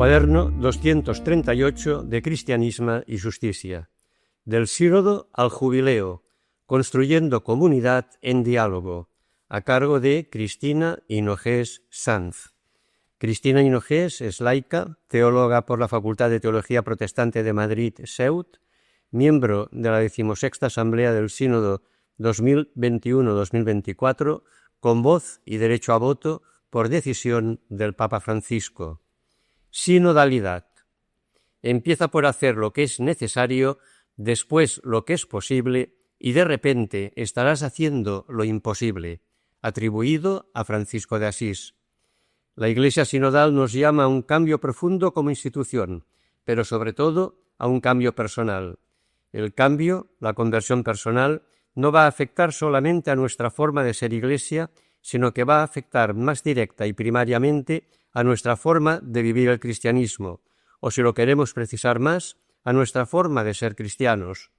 Quaderno 238 de Cristianisme y Justicia. Del Sínodo al Jubileo, construyendo comunidad en diálogo, a cargo de Cristina Hinojés Sanz. Cristina Hinojés es laica, teóloga por la Facultad de Teología Protestante de Madrid, SEUT, miembro de la 16ª Asamblea del Sínodo 2021-2024, con voz y derecho a voto por decisión del Papa Francisco. Sinodalidad. Empieza por hacer lo que es necesario, después lo que es posible y de repente estarás haciendo lo imposible, atribuido a Francisco de Asís. La Iglesia sinodal nos llama a un cambio profundo como institución, pero sobre todo a un cambio personal. El cambio, la conversión personal, no va a afectar solamente a nuestra forma de ser Iglesia, sino que va a afectar más directa y primariamente a nuestra forma de vivir el cristianismo, o si lo queremos precisar más, a nuestra forma de ser cristianos.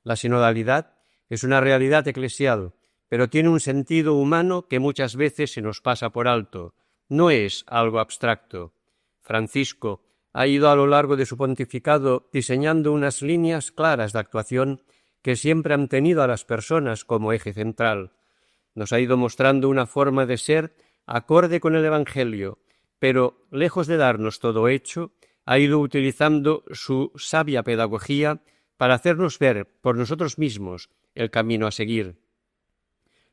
La sinodalidad es una realidad eclesial, pero tiene un sentido humano que muchas veces se nos pasa por alto. No es algo abstracto. Francisco ha ido a lo largo de su pontificado diseñando unas líneas claras de actuación que siempre han tenido a las personas como eje central. Nos ha ido mostrando una forma de ser acorde con el Evangelio, pero, lejos de darnos todo hecho, ha ido utilizando su sabia pedagogía para hacernos ver por nosotros mismos el camino a seguir.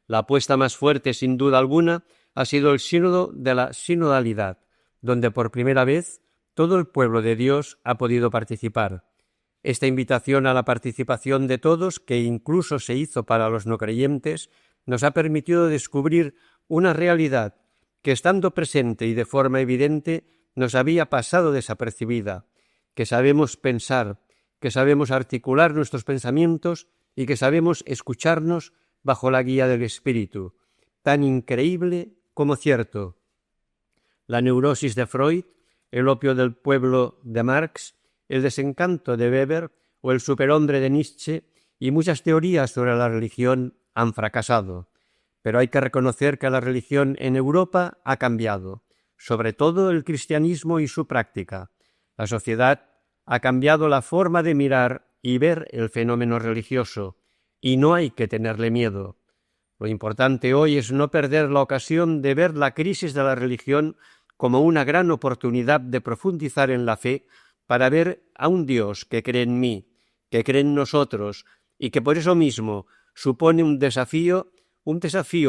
La apuesta más fuerte, sin duda alguna, ha sido el sínodo de la sinodalidad, donde por primera vez todo el pueblo de Dios ha podido participar. Esta invitación a la participación de todos, que incluso se hizo para los no creyentes, nos ha permitido descubrir una realidad que, estando presente y de forma evidente, nos había pasado desapercibida, que sabemos pensar, que sabemos articular nuestros pensamientos y que sabemos escucharnos bajo la guía del Espíritu, tan increíble como cierto. La neurosis de Freud, el opio del pueblo de Marx, el desencanto de Weber o el superhombre de Nietzsche y muchas teorías sobre la religión han fracasado. Pero hay que reconocer que la religión en Europa ha cambiado, sobre todo el cristianismo y su práctica. La sociedad ha cambiado la forma de mirar y ver el fenómeno religioso, y no hay que tenerle miedo. Lo importante hoy es no perder la ocasión de ver la crisis de la religión como una gran oportunidad de profundizar en la fe para ver a un Dios que cree en mí, que cree en nosotros y que por eso mismo supone un desafío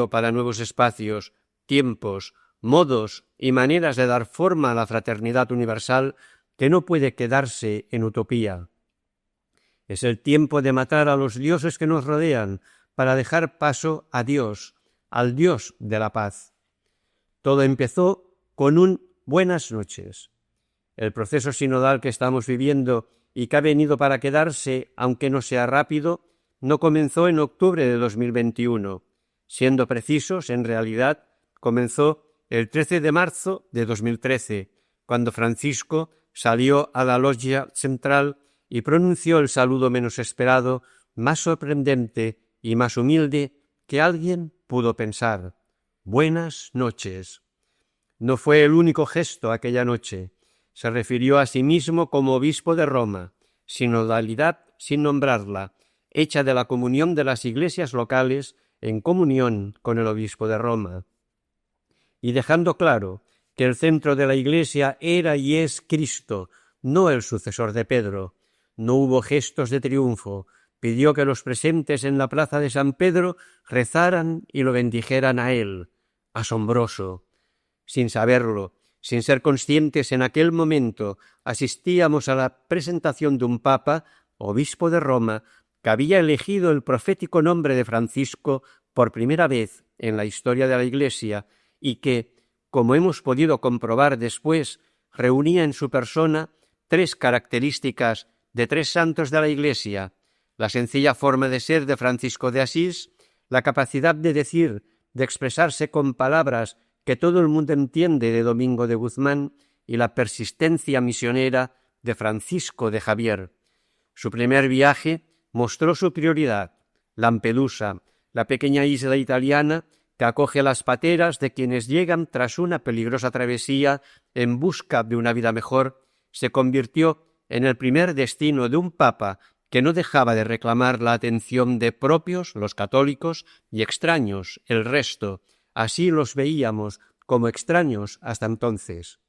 para nuevos espacios, tiempos, modos y maneras de dar forma a la fraternidad universal que no puede quedarse en utopía. Es el tiempo de matar a los dioses que nos rodean para dejar paso a Dios, al Dios de la paz. Todo empezó con un buenas noches. El proceso sinodal que estamos viviendo y que ha venido para quedarse, aunque no sea rápido, no comenzó en octubre de 2021. Siendo precisos, en realidad, comenzó el 13 de marzo de 2013, cuando Francisco salió a la loggia central y pronunció el saludo menos esperado, más sorprendente y más humilde que alguien pudo pensar. Buenas noches. No fue el único gesto aquella noche. Se refirió a sí mismo como obispo de Roma, sinodalidad sin nombrarla, hecha de la comunión de las iglesias locales en comunión con el obispo de Roma. Y dejando claro que el centro de la Iglesia era y es Cristo, no el sucesor de Pedro. No hubo gestos de triunfo. Pidió que los presentes en la plaza de San Pedro rezaran y lo bendijeran a él. Asombroso. Sin saberlo, sin ser conscientes en aquel momento, asistíamos a la presentación de un papa, obispo de Roma, que había elegido el profético nombre de Francisco por primera vez en la historia de la Iglesia y que, como hemos podido comprobar después, reunía en su persona tres características de tres santos de la Iglesia: la sencilla forma de ser de Francisco de Asís, la capacidad de decir, de expresarse con palabras que todo el mundo entiende de Domingo de Guzmán y la persistencia misionera de Francisco de Javier. Su primer viaje mostró su prioridad, Lampedusa, la pequeña isla italiana que acoge a las pateras de quienes llegan tras una peligrosa travesía en busca de una vida mejor se convirtió en el primer destino de un papa que no dejaba de reclamar la atención de propios, los católicos, y extraños, el resto. Así los veíamos como extraños hasta entonces.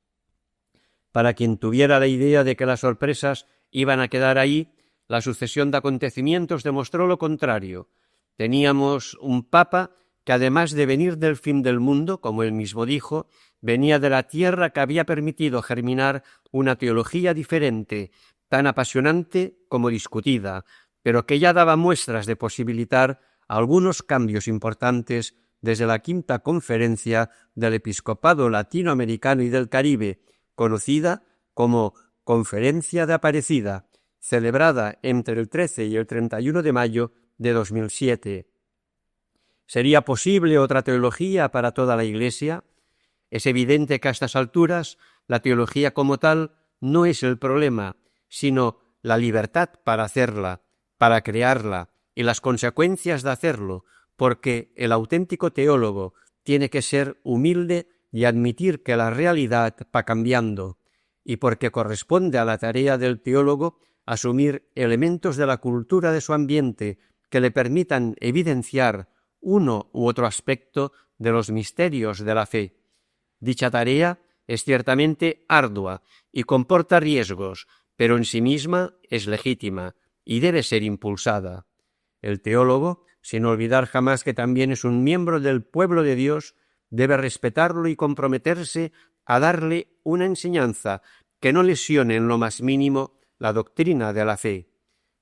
Para quien tuviera la idea de que las sorpresas iban a quedar ahí, la sucesión de acontecimientos demostró lo contrario. Teníamos un papa que, además de venir del fin del mundo, como él mismo dijo, venía de la tierra que había permitido germinar una teología diferente, tan apasionante como discutida, pero que ya daba muestras de posibilitar algunos cambios importantes desde la Quinta Conferencia del Episcopado Latinoamericano y del Caribe, conocida como Conferencia de Aparecida, celebrada entre el 13 y el 31 de mayo de 2007. ¿Sería posible otra teología para toda la Iglesia? Es evidente que a estas alturas la teología como tal no es el problema, sino la libertad para hacerla, para crearla y las consecuencias de hacerlo, porque el auténtico teólogo tiene que ser humilde y admitir que la realidad va cambiando, y porque corresponde a la tarea del teólogo asumir elementos de la cultura de su ambiente que le permitan evidenciar uno u otro aspecto de los misterios de la fe. Dicha tarea es ciertamente ardua y comporta riesgos, pero en sí misma es legítima y debe ser impulsada. El teólogo, sin olvidar jamás que también es un miembro del pueblo de Dios, debe respetarlo y comprometerse a darle una enseñanza que no lesione en lo más mínimo la doctrina de la fe.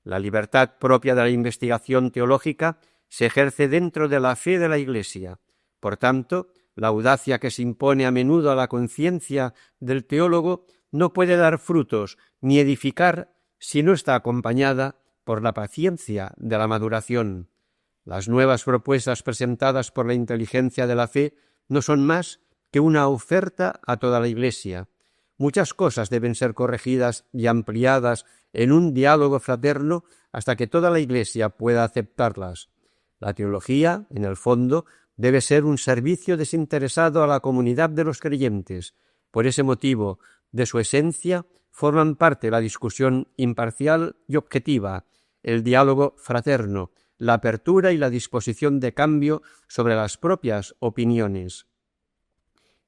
La libertad propia de la investigación teológica se ejerce dentro de la fe de la Iglesia. Por tanto, la audacia que se impone a menudo a la conciencia del teólogo no puede dar frutos ni edificar si no está acompañada por la paciencia de la maduración. Las nuevas propuestas presentadas por la inteligencia de la fe no son más que una oferta a toda la Iglesia. Muchas cosas deben ser corregidas y ampliadas en un diálogo fraterno hasta que toda la Iglesia pueda aceptarlas. La teología, en el fondo, debe ser un servicio desinteresado a la comunidad de los creyentes. Por ese motivo, de su esencia, forman parte la discusión imparcial y objetiva, el diálogo fraterno, la apertura y la disposición de cambio sobre las propias opiniones.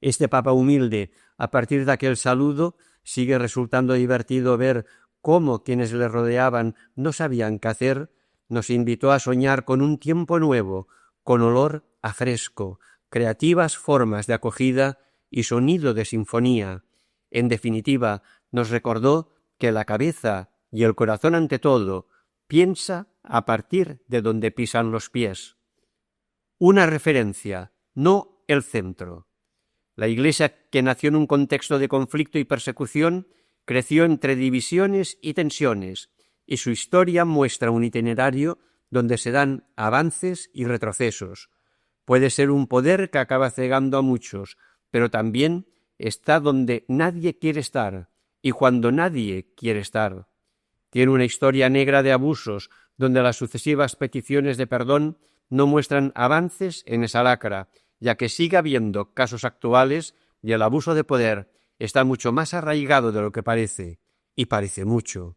Este Papa humilde, a partir de aquel saludo, sigue resultando divertido ver cómo quienes le rodeaban no sabían qué hacer, nos invitó a soñar con un tiempo nuevo, con olor a fresco, creativas formas de acogida y sonido de sinfonía. En definitiva, nos recordó que la cabeza y el corazón ante todo piensa a partir de donde pisan los pies. Una referencia, no el centro. La Iglesia, que nació en un contexto de conflicto y persecución, creció entre divisiones y tensiones, y su historia muestra un itinerario donde se dan avances y retrocesos. Puede ser un poder que acaba cegando a muchos, pero también está donde nadie quiere estar y cuando nadie quiere estar. Tiene una historia negra de abusos, donde las sucesivas peticiones de perdón no muestran avances en esa lacra, ya que sigue habiendo casos actuales y el abuso de poder está mucho más arraigado de lo que parece, y parece mucho.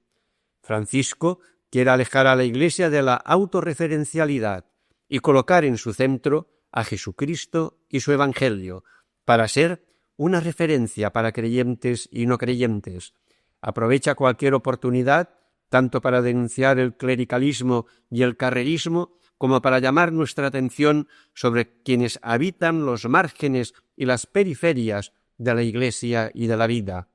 Francisco quiere alejar a la Iglesia de la autorreferencialidad y colocar en su centro a Jesucristo y su Evangelio, para ser una referencia para creyentes y no creyentes. Aprovecha cualquier oportunidad, tanto para denunciar el clericalismo y el carrerismo, como para llamar nuestra atención sobre quienes habitan los márgenes y las periferias de la Iglesia y de la vida.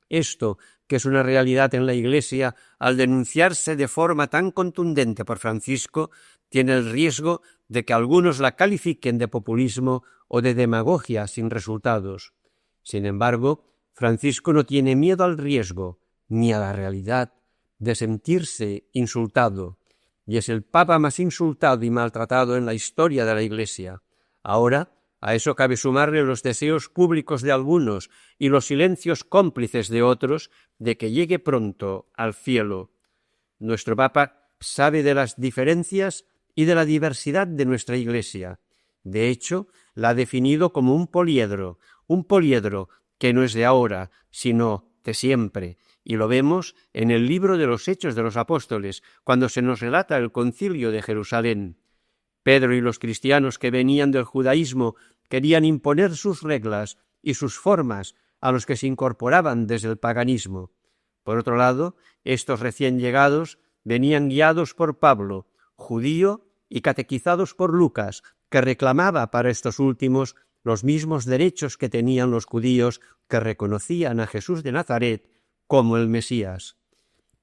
Esto, que es una realidad en la Iglesia, al denunciarse de forma tan contundente por Francisco, tiene el riesgo de que algunos la califiquen de populismo o de demagogia sin resultados. Sin embargo, Francisco no tiene miedo al riesgo, ni a la realidad, de sentirse insultado, y es el Papa más insultado y maltratado en la historia de la Iglesia. Ahora, a eso cabe sumarle los deseos públicos de algunos y los silencios cómplices de otros de que llegue pronto al cielo. Nuestro Papa sabe de las diferencias y de la diversidad de nuestra Iglesia. De hecho, la ha definido como un poliedro que no es de ahora, sino de siempre, y lo vemos en el libro de los Hechos de los Apóstoles, cuando se nos relata el concilio de Jerusalén. Pedro y los cristianos que venían del judaísmo querían imponer sus reglas y sus formas a los que se incorporaban desde el paganismo. Por otro lado, estos recién llegados venían guiados por Pablo, judío, y catequizados por Lucas, que reclamaba para estos últimos los mismos derechos que tenían los judíos que reconocían a Jesús de Nazaret como el Mesías.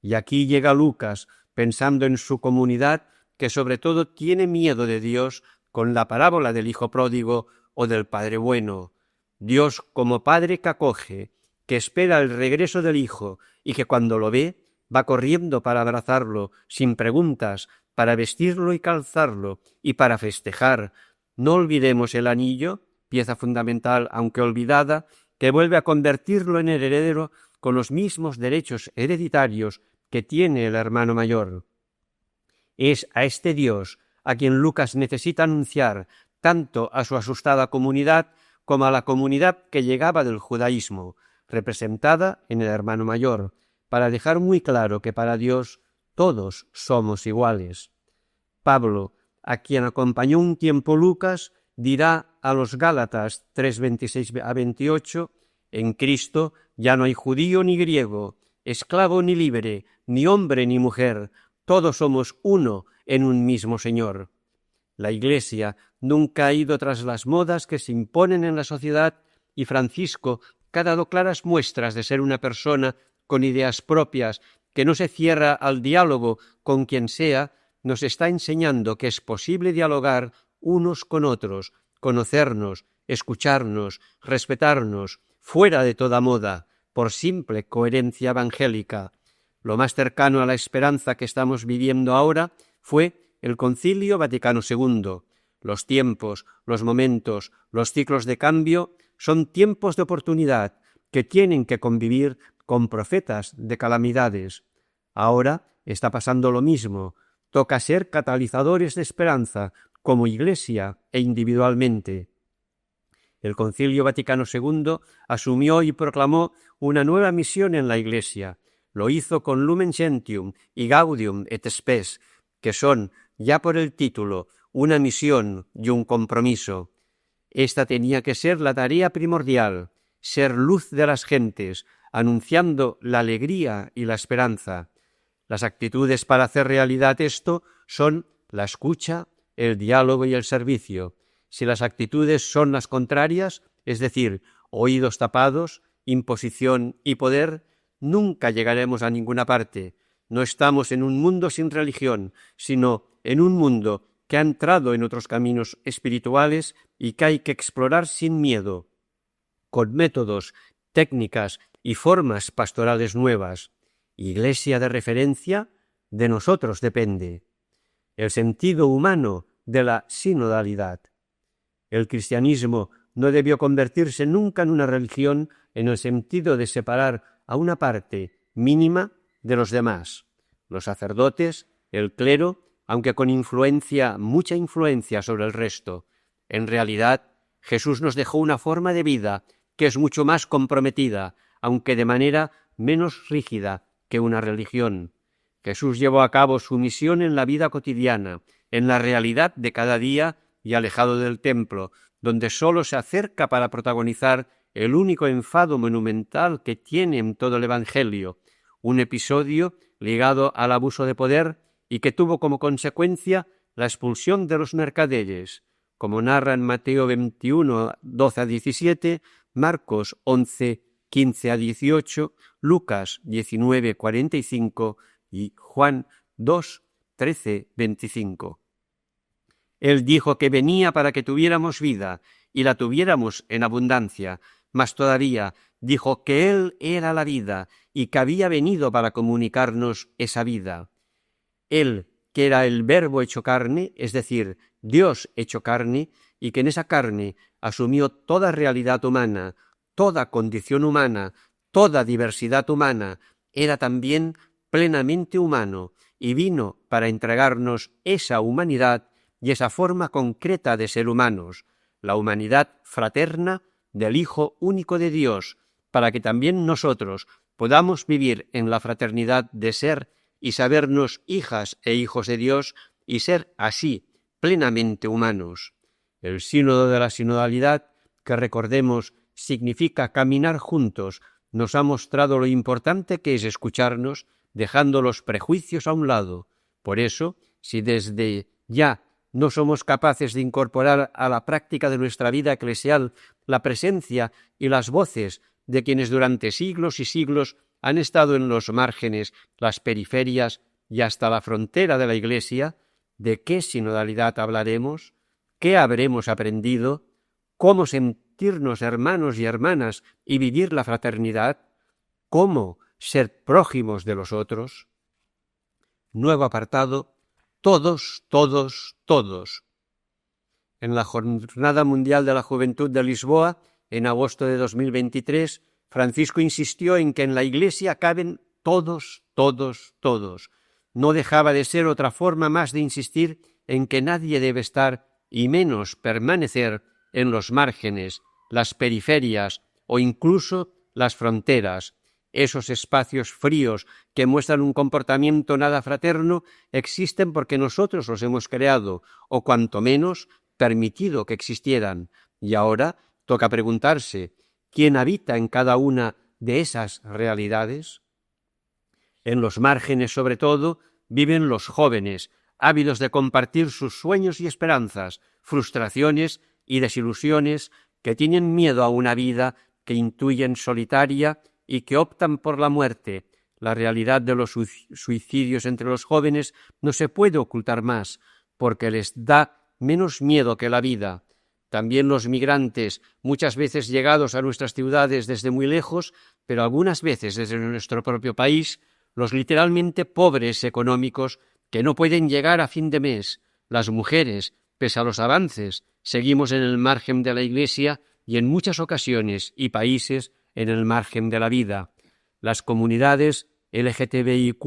Y aquí llega Lucas, pensando en su comunidad, que sobre todo tiene miedo de Dios, con la parábola del hijo pródigo o del padre bueno. Dios como padre que acoge, que espera el regreso del hijo y que cuando lo ve va corriendo para abrazarlo, sin preguntas, para vestirlo y calzarlo y para festejar. No olvidemos el anillo, pieza fundamental aunque olvidada, que vuelve a convertirlo en heredero con los mismos derechos hereditarios que tiene el hermano mayor. Es a este Dios a quien Lucas necesita anunciar tanto a su asustada comunidad como a la comunidad que llegaba del judaísmo, representada en el hermano mayor, para dejar muy claro que para Dios todos somos iguales. Pablo, a quien acompañó un tiempo Lucas, dirá a los Gálatas 3:26-28, en Cristo ya no hay judío ni griego, esclavo ni libre, ni hombre ni mujer, todos somos uno en un mismo Señor. La Iglesia nunca ha ido tras las modas que se imponen en la sociedad y Francisco, que ha dado claras muestras de ser una persona con ideas propias, que no se cierra al diálogo con quien sea, nos está enseñando que es posible dialogar unos con otros, conocernos, escucharnos, respetarnos, fuera de toda moda, por simple coherencia evangélica. Lo más cercano a la esperanza que estamos viviendo ahora fue el Concilio Vaticano II. Los tiempos, los momentos, los ciclos de cambio son tiempos de oportunidad que tienen que convivir con profetas de calamidades. Ahora está pasando lo mismo. Toca ser catalizadores de esperanza, como Iglesia e individualmente. El Concilio Vaticano II asumió y proclamó una nueva misión en la Iglesia. Lo hizo con Lumen Gentium y Gaudium et Spes, que son, ya por el título, una misión y un compromiso. Esta tenía que ser la tarea primordial, ser luz de las gentes, anunciando la alegría y la esperanza. Las actitudes para hacer realidad esto son la escucha, el diálogo y el servicio. Si las actitudes son las contrarias, es decir, oídos tapados, imposición y poder, nunca llegaremos a ninguna parte. No estamos en un mundo sin religión, sino en un mundo que ha entrado en otros caminos espirituales y que hay que explorar sin miedo, con métodos, técnicas y formas pastorales nuevas. Iglesia de referencia, de nosotros depende. El sentido humano de la sinodalidad. El cristianismo no debió convertirse nunca en una religión en el sentido de separar a una parte mínima de los demás. Los sacerdotes, el clero, aunque con mucha influencia sobre el resto. En realidad, Jesús nos dejó una forma de vida que es mucho más comprometida, aunque de manera menos rígida que una religión. Jesús llevó a cabo su misión en la vida cotidiana, en la realidad de cada día y alejado del templo, donde sólo se acerca para protagonizar el único enfado monumental que tiene en todo el Evangelio, un episodio ligado al abuso de poder y que tuvo como consecuencia la expulsión de los mercaderes, como narra en Mateo 21, 12-17, Marcos 11, 15-18, Lucas 19, 45 y Juan 2, 13, 25. Él dijo que venía para que tuviéramos vida y la tuviéramos en abundancia, mas todavía dijo que Él era la vida y que había venido para comunicarnos esa vida. Él, que era el Verbo hecho carne, es decir, Dios hecho carne, y que en esa carne asumió toda realidad humana, toda condición humana, toda diversidad humana, era también plenamente humano y vino para entregarnos esa humanidad y esa forma concreta de ser humanos, la humanidad fraterna del Hijo único de Dios, para que también nosotros, podamos vivir en la fraternidad de ser y sabernos hijas e hijos de Dios y ser así plenamente humanos. El sínodo de la sinodalidad, que recordemos significa caminar juntos, nos ha mostrado lo importante que es escucharnos, dejando los prejuicios a un lado. Por eso, si desde ya no somos capaces de incorporar a la práctica de nuestra vida eclesial la presencia y las voces de quienes durante siglos y siglos han estado en los márgenes, las periferias y hasta la frontera de la Iglesia, ¿de qué sinodalidad hablaremos? ¿Qué habremos aprendido? ¿Cómo sentirnos hermanos y hermanas y vivir la fraternidad? ¿Cómo ser prójimos de los otros? Nuevo apartado: todos, todos, todos. En la Jornada Mundial de la Juventud de Lisboa, en agosto de 2023, Francisco insistió en que en la Iglesia caben todos, todos, todos. No dejaba de ser otra forma más de insistir en que nadie debe estar, y menos permanecer, en los márgenes, las periferias o incluso las fronteras. Esos espacios fríos que muestran un comportamiento nada fraterno existen porque nosotros los hemos creado, o cuanto menos permitido que existieran. Y ahora toca preguntarse, ¿quién habita en cada una de esas realidades? En los márgenes, sobre todo, viven los jóvenes, ávidos de compartir sus sueños y esperanzas, frustraciones y desilusiones, que tienen miedo a una vida que intuyen solitaria y que optan por la muerte. La realidad de los suicidios entre los jóvenes no se puede ocultar más, porque les da menos miedo que la vida. También los migrantes, muchas veces llegados a nuestras ciudades desde muy lejos, pero algunas veces desde nuestro propio país, los literalmente pobres económicos que no pueden llegar a fin de mes, las mujeres, pese a los avances, seguimos en el margen de la Iglesia y en muchas ocasiones y países en el margen de la vida. Las comunidades LGTBIQ+,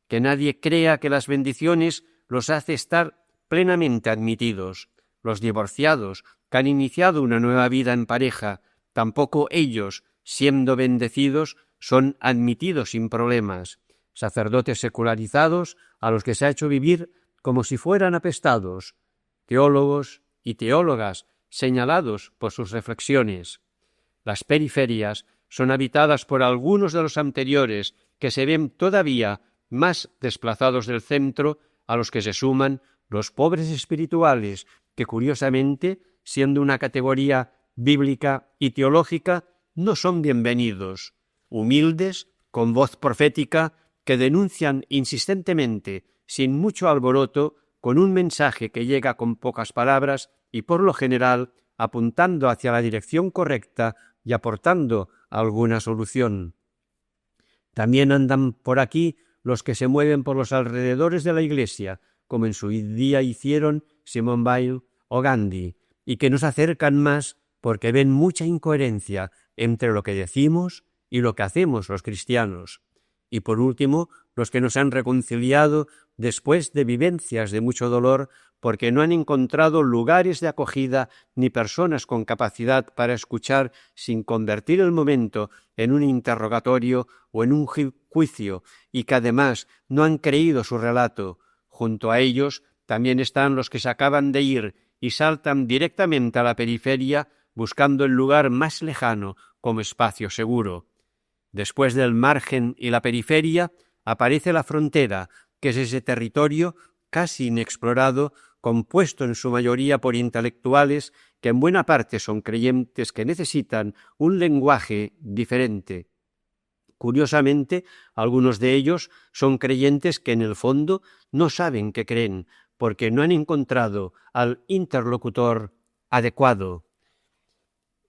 que nadie crea que las bendiciones los hace estar plenamente admitidos. Los divorciados, que han iniciado una nueva vida en pareja, tampoco ellos, siendo bendecidos, son admitidos sin problemas. Sacerdotes secularizados a los que se ha hecho vivir como si fueran apestados. Teólogos y teólogas señalados por sus reflexiones. Las periferias son habitadas por algunos de los anteriores, que se ven todavía más desplazados del centro, a los que se suman los pobres espirituales, que curiosamente, siendo una categoría bíblica y teológica, no son bienvenidos. Humildes, con voz profética, que denuncian insistentemente, sin mucho alboroto, con un mensaje que llega con pocas palabras y, por lo general, apuntando hacia la dirección correcta y aportando alguna solución. También andan por aquí los que se mueven por los alrededores de la Iglesia, como en su día hicieron Simone Weil o Gandhi, y que nos acercan más porque ven mucha incoherencia entre lo que decimos y lo que hacemos los cristianos. Y por último, los que nos han reconciliado después de vivencias de mucho dolor, porque no han encontrado lugares de acogida ni personas con capacidad para escuchar sin convertir el momento en un interrogatorio o en un juicio, y que además no han creído su relato. Junto a ellos también están los que se acaban de ir y saltan directamente a la periferia buscando el lugar más lejano como espacio seguro. Después del margen y la periferia aparece la frontera, que es ese territorio casi inexplorado, compuesto en su mayoría por intelectuales que en buena parte son creyentes que necesitan un lenguaje diferente. Curiosamente, algunos de ellos son creyentes que en el fondo no saben qué creen, porque no han encontrado al interlocutor adecuado.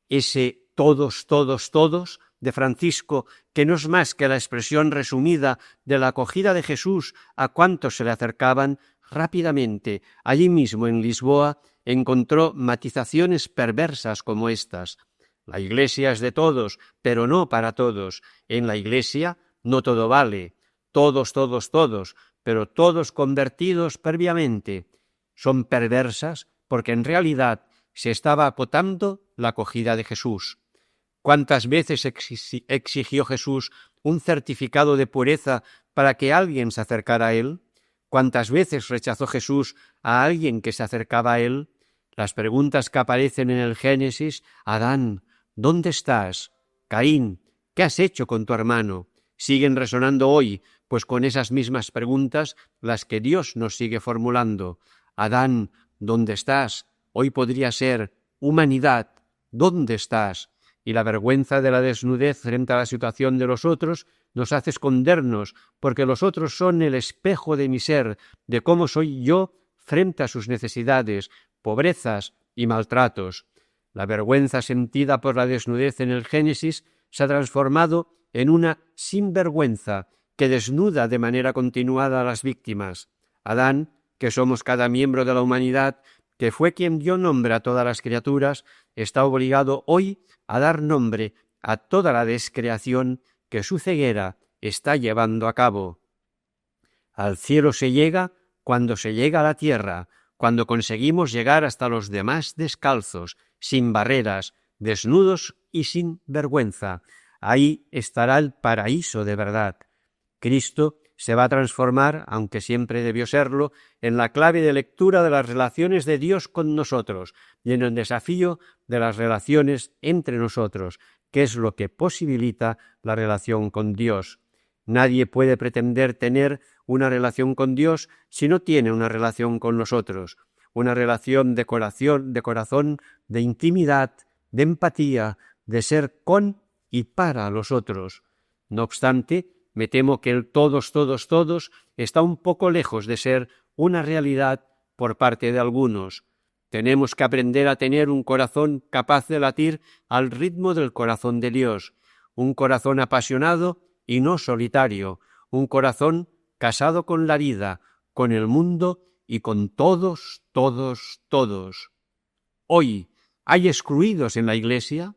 Ese todos, todos, todos de Francisco, que no es más que la expresión resumida de la acogida de Jesús a cuantos se le acercaban, rápidamente, allí mismo en Lisboa, encontró matizaciones perversas como estas. La Iglesia es de todos, pero no para todos. En la Iglesia no todo vale. Todos, todos, todos, pero todos convertidos previamente. Son perversas porque en realidad se estaba acotando la acogida de Jesús. ¿Cuántas veces exigió Jesús un certificado de pureza para que alguien se acercara a él? ¿Cuántas veces rechazó Jesús a alguien que se acercaba a él? Las preguntas que aparecen en el Génesis: Adán, ¿dónde estás? Caín, ¿qué has hecho con tu hermano? Siguen resonando hoy, pues con esas mismas preguntas las que Dios nos sigue formulando. Adán, ¿dónde estás? Hoy podría ser: humanidad, ¿dónde estás? Y la vergüenza de la desnudez frente a la situación de los otros nos hace escondernos, porque los otros son el espejo de mi ser, de cómo soy yo frente a sus necesidades, pobrezas y maltratos. La vergüenza sentida por la desnudez en el Génesis se ha transformado en una sinvergüenza que desnuda de manera continuada a las víctimas. Adán, que somos cada miembro de la humanidad, que fue quien dio nombre a todas las criaturas, está obligado hoy a dar nombre a toda la descreación que su ceguera está llevando a cabo. Al cielo se llega cuando se llega a la tierra, cuando conseguimos llegar hasta los demás descalzos, sin barreras, desnudos y sin vergüenza. Ahí estará el paraíso de verdad. Cristo se va a transformar, aunque siempre debió serlo, en la clave de lectura de las relaciones de Dios con nosotros y en el desafío de las relaciones entre nosotros, que es lo que posibilita la relación con Dios. Nadie puede pretender tener una relación con Dios si no tiene una relación con nosotros, una relación de corazón, de intimidad, de empatía, de ser con y para los otros. No obstante, me temo que el todos está un poco lejos de ser una realidad por parte de algunos. Tenemos que aprender a tener un corazón capaz de latir al ritmo del corazón de Dios, un corazón apasionado y no solitario, un corazón casado con la vida, con el mundo y con todos. Hoy, ¿hay excluidos en la Iglesia?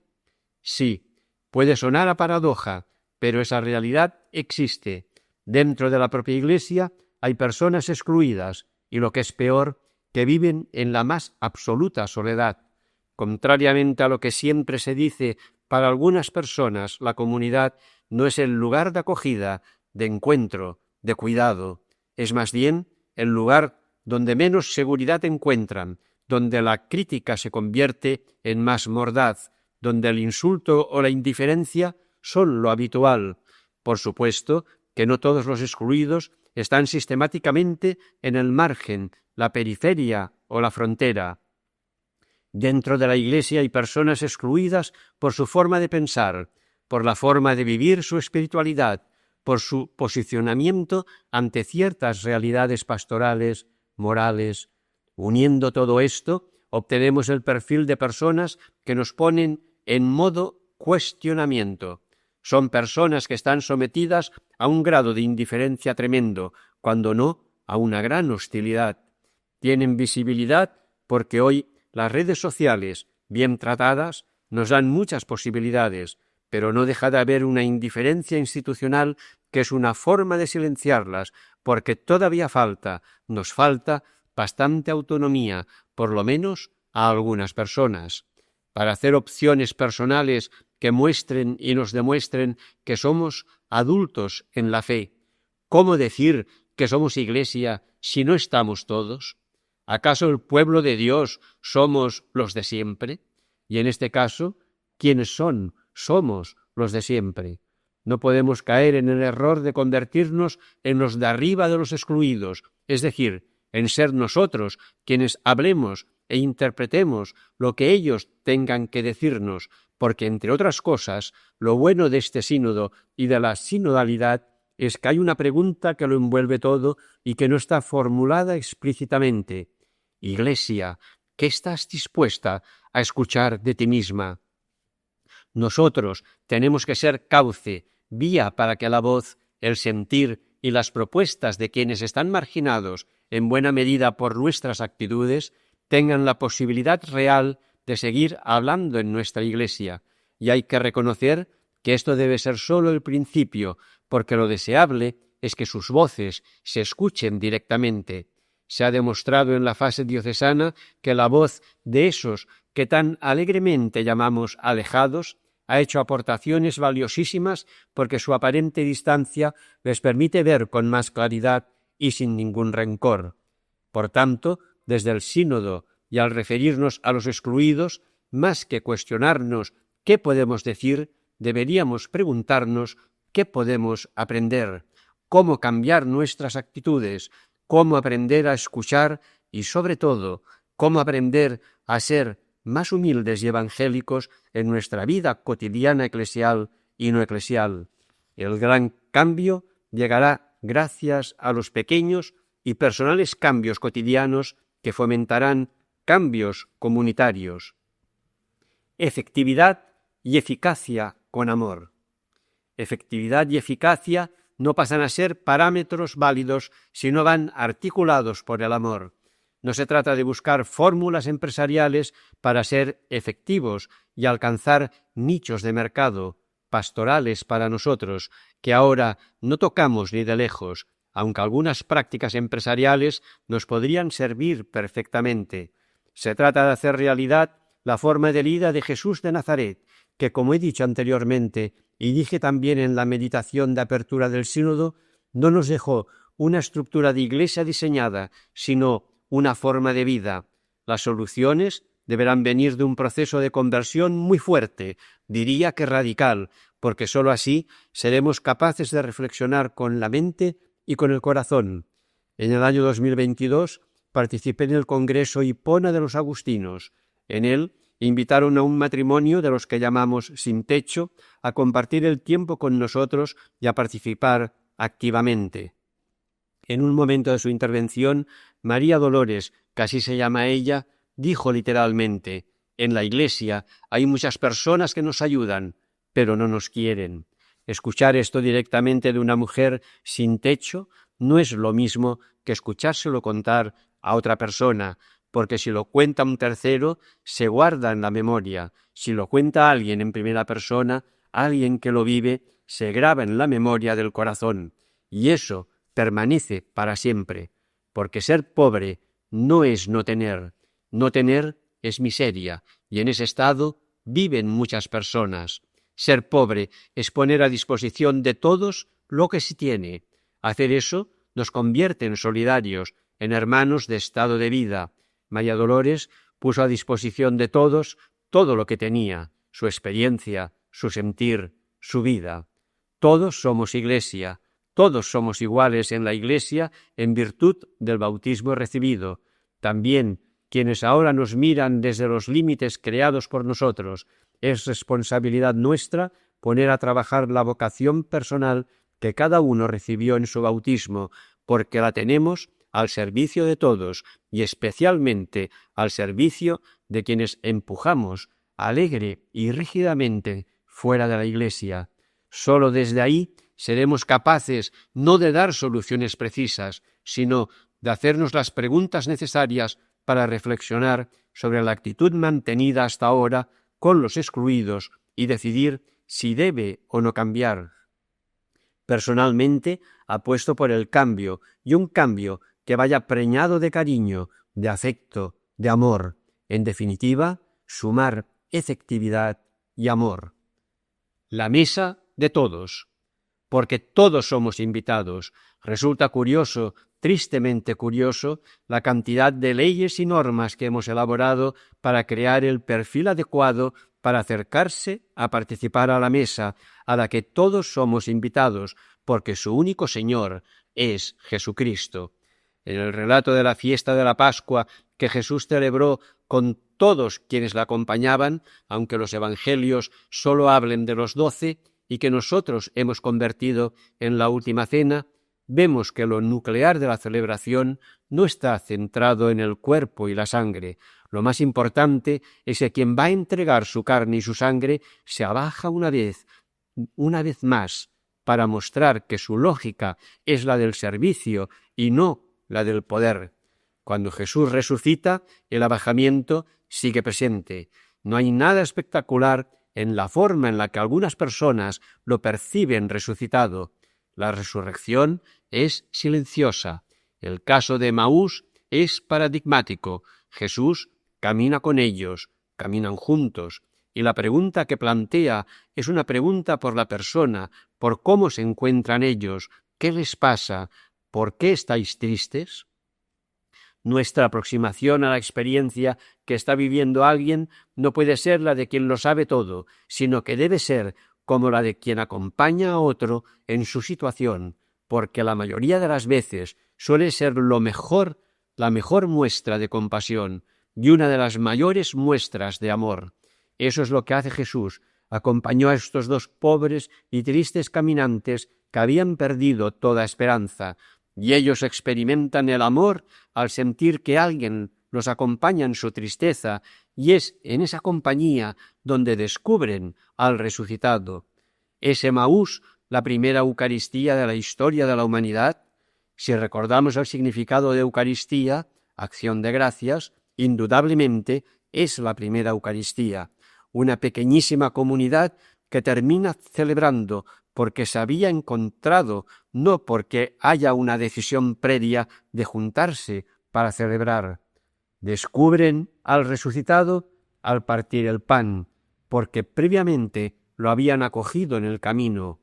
Sí, puede sonar a paradoja, pero esa realidad existe. Dentro de la propia Iglesia hay personas excluidas y, lo que es peor, que viven en la más absoluta soledad. Contrariamente a lo que siempre se dice, para algunas personas la comunidad no es el lugar de acogida, de encuentro, de cuidado. Es más bien el lugar donde menos seguridad encuentran, donde la crítica se convierte en más mordaz, donde el insulto o la indiferencia son lo habitual. Por supuesto que no todos los excluidos están sistemáticamente en el margen, la periferia o la frontera. Dentro de la Iglesia hay personas excluidas por su forma de pensar, por la forma de vivir su espiritualidad, por su posicionamiento ante ciertas realidades pastorales, morales. Uniendo todo esto, obtenemos el perfil de personas que nos ponen en modo cuestionamiento. Son personas que están sometidas a un grado de indiferencia tremendo, cuando no a una gran hostilidad. Tienen visibilidad porque hoy las redes sociales, bien tratadas, nos dan muchas posibilidades, pero no deja de haber una indiferencia institucional que es una forma de silenciarlas, porque todavía nos falta bastante autonomía, por lo menos a algunas personas, para hacer opciones personales que muestren y nos demuestren que somos adultos en la fe. ¿Cómo decir que somos Iglesia si no estamos todos? ¿Acaso el pueblo de Dios somos los de siempre? Y en este caso, ¿quiénes son? Somos los de siempre. No podemos caer en el error de convertirnos en los de arriba de los excluidos, es decir, en ser nosotros quienes hablemos e interpretemos lo que ellos tengan que decirnos, porque, entre otras cosas, lo bueno de este sínodo y de la sinodalidad es que hay una pregunta que lo envuelve todo y que no está formulada explícitamente. Iglesia, ¿qué estás dispuesta a escuchar de ti misma? Nosotros tenemos que ser cauce, vía para que la voz, el sentir y las propuestas de quienes están marginados, en buena medida por nuestras actitudes, tengan la posibilidad real de seguir hablando en nuestra Iglesia. Y hay que reconocer que esto debe ser solo el principio, porque lo deseable es que sus voces se escuchen directamente. Se ha demostrado en la fase diocesana que la voz de esos que tan alegremente llamamos alejados ha hecho aportaciones valiosísimas porque su aparente distancia les permite ver con más claridad y sin ningún rencor. Por tanto, desde el sínodo y al referirnos a los excluidos, más que cuestionarnos qué podemos decir, deberíamos preguntarnos qué podemos aprender, cómo cambiar nuestras actitudes, cómo aprender a escuchar y, sobre todo, cómo aprender a ser más humildes y evangélicos en nuestra vida cotidiana eclesial y no eclesial. El gran cambio llegará gracias a los pequeños y personales cambios cotidianos que fomentarán cambios comunitarios. Efectividad y eficacia con amor. Efectividad y eficacia no pasan a ser parámetros válidos si no van articulados por el amor. No se trata de buscar fórmulas empresariales para ser efectivos y alcanzar nichos de mercado, pastorales para nosotros, que ahora no tocamos ni de lejos, aunque algunas prácticas empresariales nos podrían servir perfectamente. Se trata de hacer realidad la forma de vida de Jesús de Nazaret, que, como he dicho anteriormente y dije también en la meditación de apertura del sínodo, no nos dejó una estructura de iglesia diseñada, sino una forma de vida. Las soluciones deberán venir de un proceso de conversión muy fuerte, diría que radical, porque sólo así seremos capaces de reflexionar con la mente y con el corazón. En el año 2022 participé en el Congreso Hipona de los Agustinos. En él invitaron a un matrimonio de los que llamamos sin techo a compartir el tiempo con nosotros y a participar activamente. En un momento de su intervención, María Dolores, que así se llama ella, dijo literalmente: «En la Iglesia hay muchas personas que nos ayudan, pero no nos quieren». Escuchar esto directamente de una mujer sin techo no es lo mismo que escuchárselo contar a otra persona, porque si lo cuenta un tercero, se guarda en la memoria. Si lo cuenta alguien en primera persona, alguien que lo vive, se graba en la memoria del corazón. Y eso permanece para siempre, porque ser pobre no es no tener es miseria, y en ese estado viven muchas personas. Ser pobre es poner a disposición de todos lo que se tiene. Hacer eso nos convierte en solidarios, en hermanos de estado de vida. María Dolores puso a disposición de todos todo lo que tenía, su experiencia, su sentir, su vida. Todos somos Iglesia, todos somos iguales en la Iglesia en virtud del bautismo recibido. También quienes ahora nos miran desde los límites creados por nosotros. Es responsabilidad nuestra poner a trabajar la vocación personal que cada uno recibió en su bautismo, porque la tenemos al servicio de todos y especialmente al servicio de quienes empujamos alegre y rígidamente fuera de la Iglesia. Solo desde ahí seremos capaces no de dar soluciones precisas, sino de hacernos las preguntas necesarias para reflexionar sobre la actitud mantenida hasta ahora con los excluidos y decidir si debe o no cambiar. Personalmente apuesto por el cambio, y un cambio que vaya preñado de cariño, de afecto, de amor. En definitiva, sumar efectividad y amor. La mesa de todos, porque todos somos invitados. Resulta curioso, tristemente curioso, la cantidad de leyes y normas que hemos elaborado para crear el perfil adecuado para acercarse a participar a la mesa, a la que todos somos invitados, porque su único Señor es Jesucristo. En el relato de la fiesta de la Pascua que Jesús celebró con todos quienes la acompañaban, aunque los evangelios solo hablen de los 12 y que nosotros hemos convertido en la última cena, vemos que lo nuclear de la celebración no está centrado en el cuerpo y la sangre. Lo más importante es que quien va a entregar su carne y su sangre se abaja una vez más, para mostrar que su lógica es la del servicio y no la del poder. Cuando Jesús resucita, el abajamiento sigue presente. No hay nada espectacular en la forma en la que algunas personas lo perciben resucitado. La resurrección es silenciosa. El caso de Emaús es paradigmático. Jesús camina con ellos, caminan juntos. y la pregunta que plantea es una pregunta por la persona, por cómo se encuentran ellos, qué les pasa, por qué estáis tristes. Nuestra aproximación a la experiencia que está viviendo alguien no puede ser la de quien lo sabe todo, sino que debe ser como la de quien acompaña a otro en su situación, porque la mayoría de las veces suele ser la mejor muestra de compasión y una de las mayores muestras de amor. Eso es lo que hace Jesús. Acompañó a estos dos pobres y tristes caminantes que habían perdido toda esperanza, y ellos experimentan el amor al sentir que alguien los acompaña en su tristeza, y es en esa compañía donde descubren al resucitado. ¿Es Emaús la primera Eucaristía de la historia de la humanidad? Si recordamos el significado de Eucaristía, acción de gracias, indudablemente es la primera Eucaristía, una pequeñísima comunidad que termina celebrando porque se había encontrado, no porque haya una decisión previa de juntarse para celebrar. Descubren al resucitado al partir el pan, porque previamente lo habían acogido en el camino.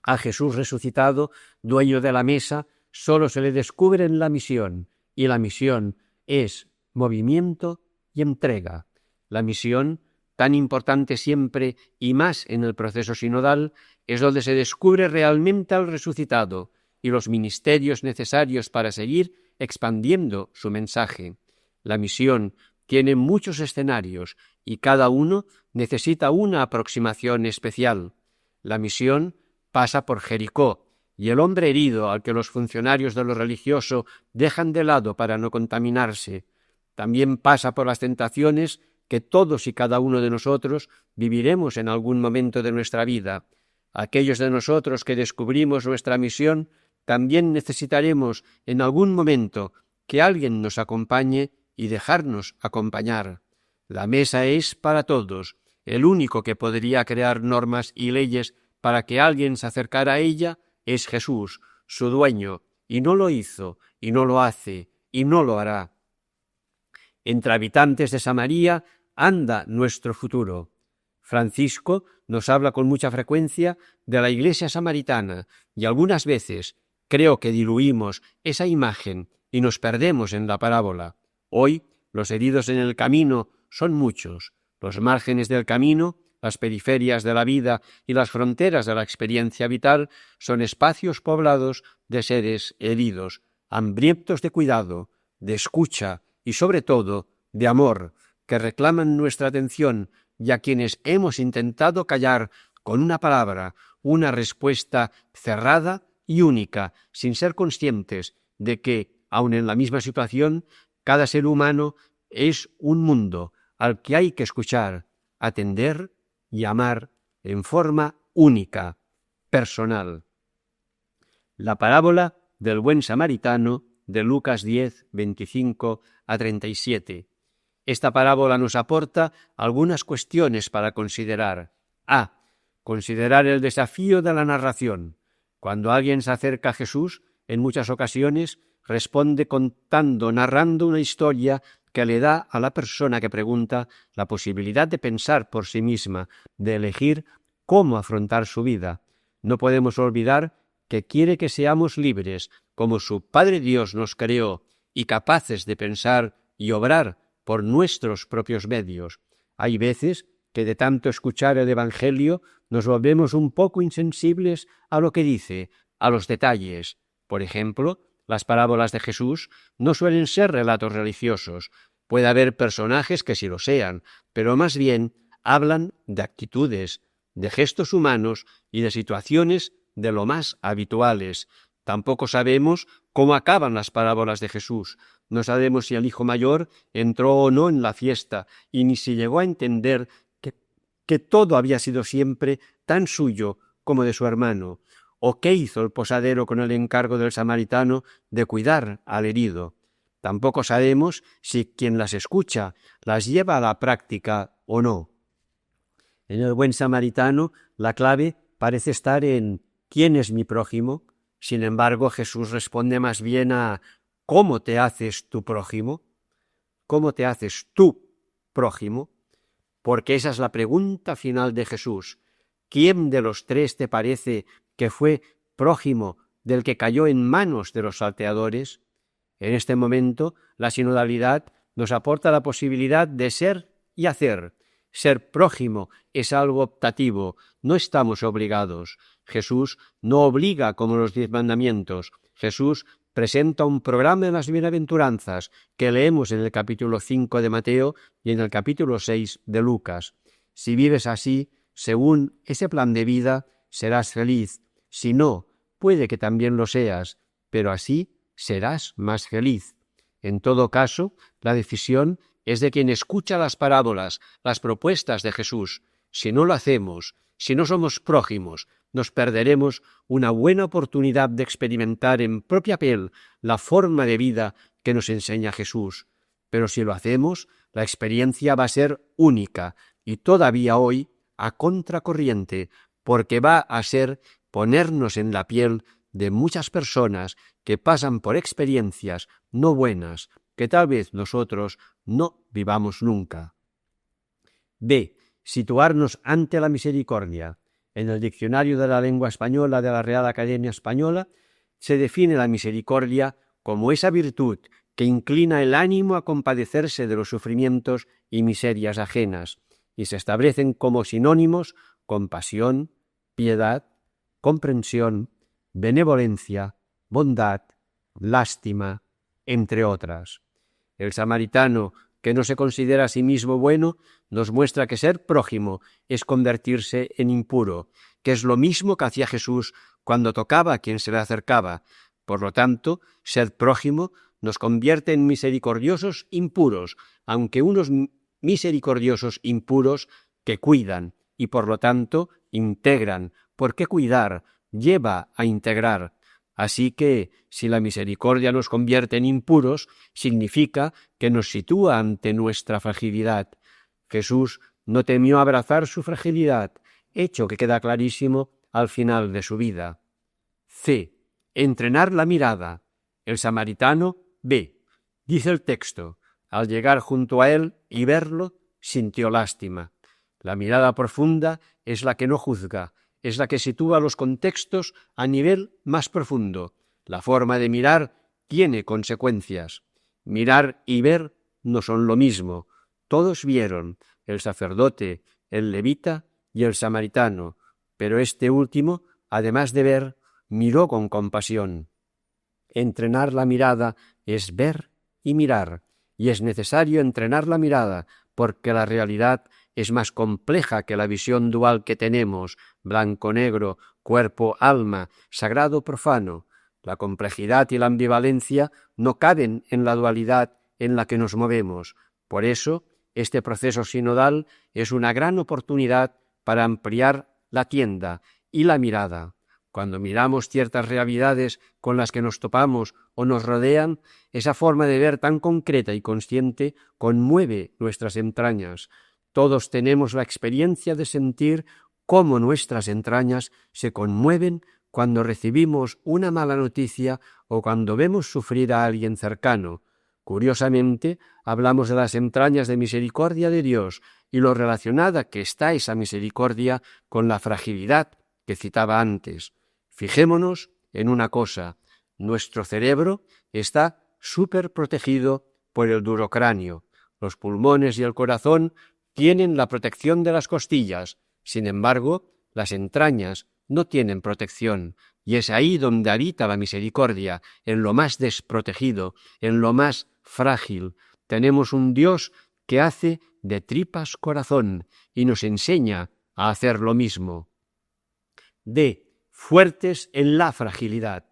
A Jesús resucitado, dueño de la mesa, solo se le descubre en la misión, y la misión es movimiento y entrega. La misión, tan importante siempre y más en el proceso sinodal, es donde se descubre realmente al resucitado y los ministerios necesarios para seguir expandiendo su mensaje. La misión tiene muchos escenarios y cada uno necesita una aproximación especial. La misión pasa por Jericó, y el hombre herido al que los funcionarios de lo religioso dejan de lado para no contaminarse. También pasa por las tentaciones que todos y cada uno de nosotros viviremos en algún momento de nuestra vida. Aquellos de nosotros que descubrimos nuestra misión también necesitaremos en algún momento que alguien nos acompañe y dejarnos acompañar. La mesa es para todos. El único que podría crear normas y leyes para que alguien se acercara a ella es Jesús, su dueño, y no lo hizo, y no lo hace, y no lo hará. Entre habitantes de Samaria anda nuestro futuro. Francisco nos habla con mucha frecuencia de la iglesia samaritana y algunas veces creo que diluimos esa imagen y nos perdemos en la parábola. Hoy los heridos en el camino son muchos. Los márgenes del camino, las periferias de la vida y las fronteras de la experiencia vital son espacios poblados de seres heridos, hambrientos de cuidado, de escucha y sobre todo de amor, que reclaman nuestra atención y a quienes hemos intentado callar con una palabra, una respuesta cerrada y única, sin ser conscientes de que, aun en la misma situación, cada ser humano es un mundo al que hay que escuchar, atender y amar en forma única, personal. La parábola del buen samaritano de Lucas 10, 25 a 37. Esta parábola nos aporta algunas cuestiones para considerar. A. Considerar el desafío de la narración. Cuando alguien se acerca a Jesús, en muchas ocasiones responde narrando una historia que le da a la persona que pregunta la posibilidad de pensar por sí misma, de elegir cómo afrontar su vida. No podemos olvidar que quiere que seamos libres, como su Padre Dios nos creó, y capaces de pensar y obrar por nuestros propios medios. Hay veces que de tanto escuchar el Evangelio nos volvemos un poco insensibles a lo que dice, a los detalles. Por ejemplo, las parábolas de Jesús no suelen ser relatos religiosos. Puede haber personajes que sí lo sean, pero más bien hablan de actitudes, de gestos humanos y de situaciones de lo más habituales. Tampoco sabemos cómo acaban las parábolas de Jesús. No sabemos si el hijo mayor entró o no en la fiesta, y ni si llegó a entender que todo había sido siempre tan suyo como de su hermano, o qué hizo el posadero con el encargo del samaritano de cuidar al herido. Tampoco sabemos si quien las escucha las lleva a la práctica o no. En el buen samaritano la clave parece estar en ¿quién es mi prójimo? Sin embargo, Jesús responde más bien a ¿cómo te haces tu prójimo? ¿Cómo te haces tu prójimo? porque esa es la pregunta final de Jesús. ¿Quién de los tres te parece que fue prójimo del que cayó en manos de los salteadores? En este momento, la sinodalidad nos aporta la posibilidad de ser y hacer. Ser prójimo es algo optativo, no estamos obligados. Jesús no obliga como los 10 mandamientos. Jesús presenta un programa de las bienaventuranzas que leemos en el capítulo 5 de Mateo y en el capítulo 6 de Lucas. Si vives así, según ese plan de vida, serás feliz. Si no, puede que también lo seas, pero así serás más feliz. En todo caso, la decisión es de quien escucha las parábolas, las propuestas de Jesús. Si no lo hacemos, si no somos prójimos, nos perderemos una buena oportunidad de experimentar en propia piel la forma de vida que nos enseña Jesús. Pero si lo hacemos, la experiencia va a ser única y todavía hoy a contracorriente, porque va a ser ponernos en la piel de muchas personas que pasan por experiencias no buenas que tal vez nosotros no vivamos nunca. B. Situarnos ante la misericordia. En el Diccionario de la Lengua Española de la Real Academia Española se define la misericordia como esa virtud que inclina el ánimo a compadecerse de los sufrimientos y miserias ajenas, y se establecen como sinónimos compasión, piedad, comprensión, benevolencia, bondad, lástima, entre otras. El samaritano, que no se considera a sí mismo bueno, nos muestra que ser prójimo es convertirse en impuro, que es lo mismo que hacía Jesús cuando tocaba a quien se le acercaba. Por lo tanto, ser prójimo nos convierte en misericordiosos impuros, aunque unos misericordiosos impuros que cuidan y por lo tanto integran, porque cuidar lleva a integrar. Así que, si la misericordia nos convierte en impuros, significa que nos sitúa ante nuestra fragilidad. Jesús no temió abrazar su fragilidad, hecho que queda clarísimo al final de su vida. C. Entrenar la mirada. El samaritano ve. Dice el texto, al llegar junto a él y verlo, sintió lástima. La mirada profunda es la que no juzga, es la que sitúa los contextos a nivel más profundo. La forma de mirar tiene consecuencias. Mirar y ver no son lo mismo. Todos vieron, el sacerdote, el levita y el samaritano, pero este último, además de ver, miró con compasión. Entrenar la mirada es ver y mirar, y es necesario entrenar la mirada, porque la realidad es más compleja que la visión dual que tenemos, blanco-negro, cuerpo-alma, sagrado-profano. La complejidad y la ambivalencia no caben en la dualidad en la que nos movemos. Por eso, este proceso sinodal es una gran oportunidad para ampliar la tienda y la mirada. Cuando miramos ciertas realidades con las que nos topamos o nos rodean, esa forma de ver tan concreta y consciente conmueve nuestras entrañas. Todos tenemos la experiencia de sentir cómo nuestras entrañas se conmueven cuando recibimos una mala noticia o cuando vemos sufrir a alguien cercano. Curiosamente, hablamos de las entrañas de misericordia de Dios y lo relacionada que está esa misericordia con la fragilidad que citaba antes. Fijémonos en una cosa, nuestro cerebro está súper protegido por el duro cráneo. Los pulmones y el corazón tienen la protección de las costillas, sin embargo, las entrañas no tienen protección, y es ahí donde habita la misericordia, en lo más desprotegido, en lo más frágil. Tenemos un Dios que hace de tripas corazón y nos enseña a hacer lo mismo. D. Fuertes en la fragilidad.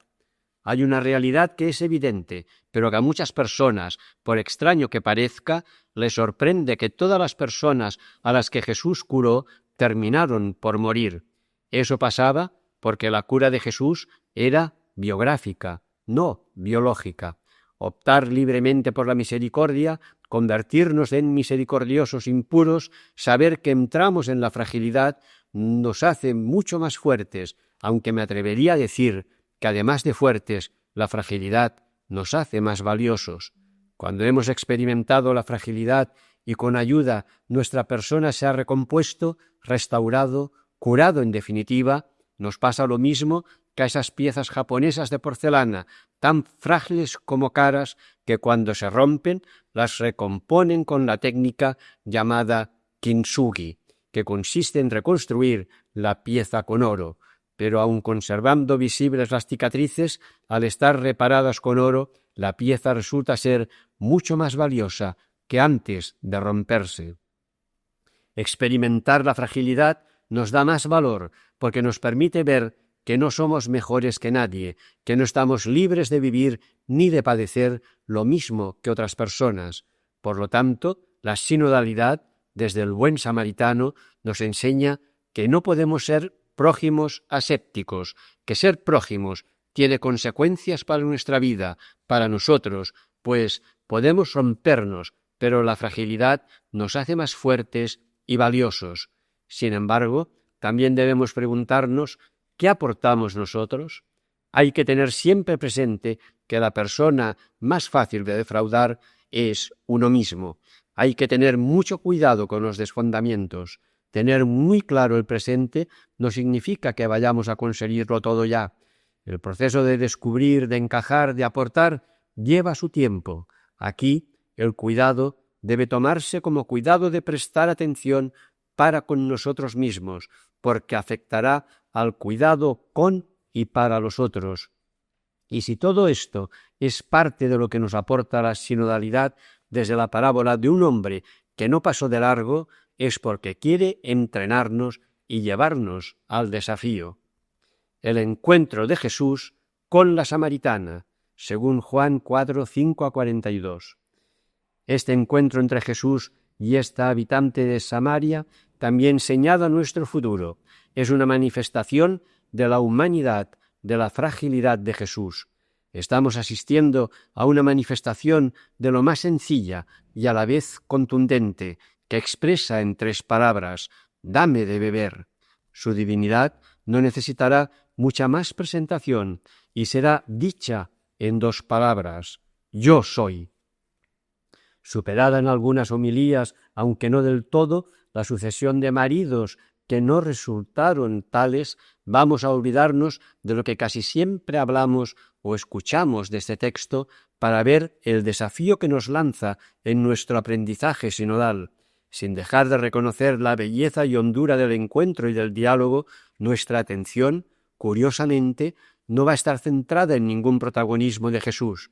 Hay una realidad que es evidente, pero que a muchas personas, por extraño que parezca, les sorprende que todas las personas a las que Jesús curó terminaron por morir. Eso pasaba porque la cura de Jesús era biográfica, no biológica. Optar libremente por la misericordia, convertirnos en misericordiosos impuros, saber que entramos en la fragilidad, nos hace mucho más fuertes, aunque me atrevería a decir que además de fuertes, la fragilidad nos hace más valiosos. Cuando hemos experimentado la fragilidad y con ayuda nuestra persona se ha recompuesto, restaurado, curado en definitiva, nos pasa lo mismo que a esas piezas japonesas de porcelana, tan frágiles como caras, que cuando se rompen las recomponen con la técnica llamada kintsugi, que consiste en reconstruir la pieza con oro, pero aun conservando visibles las cicatrices, al estar reparadas con oro, la pieza resulta ser mucho más valiosa que antes de romperse. Experimentar la fragilidad nos da más valor porque nos permite ver que no somos mejores que nadie, que no estamos libres de vivir ni de padecer lo mismo que otras personas. Por lo tanto, la sinodalidad, desde el buen samaritano, nos enseña que no podemos ser prójimos asépticos, que ser prójimos tiene consecuencias para nuestra vida, para nosotros, pues podemos rompernos, pero la fragilidad nos hace más fuertes y valiosos. Sin embargo, también debemos preguntarnos ¿qué aportamos nosotros? Hay que tener siempre presente que la persona más fácil de defraudar es uno mismo. Hay que tener mucho cuidado con los desfondamientos. Tener muy claro el presente no significa que vayamos a conseguirlo todo ya. El proceso de descubrir, de encajar, de aportar, lleva su tiempo. Aquí, el cuidado debe tomarse como cuidado de prestar atención para con nosotros mismos, porque afectará al cuidado con y para los otros. Y si todo esto es parte de lo que nos aporta la sinodalidad desde la parábola de un hombre que no pasó de largo, es porque quiere entrenarnos y llevarnos al desafío. El encuentro de Jesús con la samaritana, según Juan 4, 5-42. Este encuentro entre Jesús y esta habitante de Samaria también señala nuestro futuro. Es una manifestación de la humanidad, de la fragilidad de Jesús. Estamos asistiendo a una manifestación de lo más sencilla y a la vez contundente, que expresa en 3 palabras: dame de beber. Su divinidad no necesitará mucha más presentación y será dicha en 2 palabras: yo soy. Superada en algunas homilías, aunque no del todo, la sucesión de maridos que no resultaron tales, vamos a olvidarnos de lo que casi siempre hablamos o escuchamos de este texto para ver el desafío que nos lanza en nuestro aprendizaje sinodal. Sin dejar de reconocer la belleza y hondura del encuentro y del diálogo, nuestra atención, curiosamente, no va a estar centrada en ningún protagonismo de Jesús.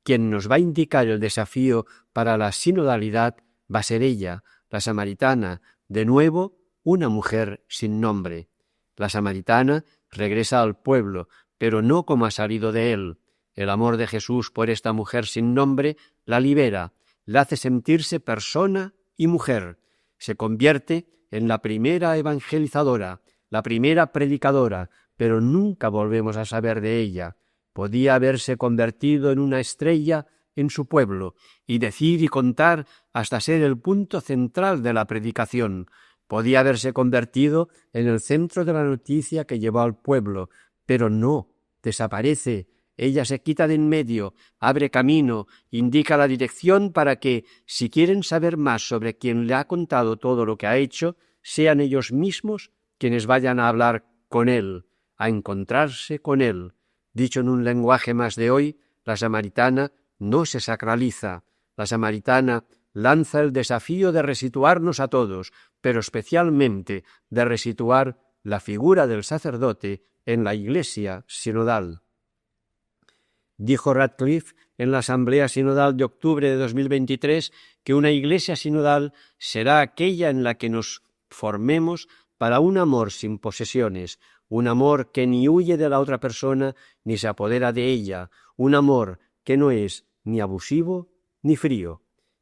Quien nos va a indicar el desafío para la sinodalidad va a ser ella, la samaritana, de nuevo una mujer sin nombre. La samaritana regresa al pueblo, pero no como ha salido de él. El amor de Jesús por esta mujer sin nombre la libera, la hace sentirse persona y mujer. Se convierte en la primera evangelizadora, la primera predicadora, pero nunca volvemos a saber de ella. Podía haberse convertido en una estrella en su pueblo y decir y contar hasta ser el punto central de la predicación. Podía haberse convertido en el centro de la noticia que llevó al pueblo, pero no, desaparece. Ella se quita de en medio, abre camino, indica la dirección para que, si quieren saber más sobre quien le ha contado todo lo que ha hecho, sean ellos mismos quienes vayan a hablar con él, a encontrarse con él. Dicho en un lenguaje más de hoy, la samaritana no se sacraliza. La samaritana lanza el desafío de resituarnos a todos, pero especialmente de resituar la figura del sacerdote en la Iglesia sinodal. Dijo Radcliffe en la Asamblea Sinodal de octubre de 2023 que una Iglesia sinodal será aquella en la que nos formemos para un amor sin posesiones, un amor que ni huye de la otra persona ni se apodera de ella, un amor que no es ni abusivo ni frío.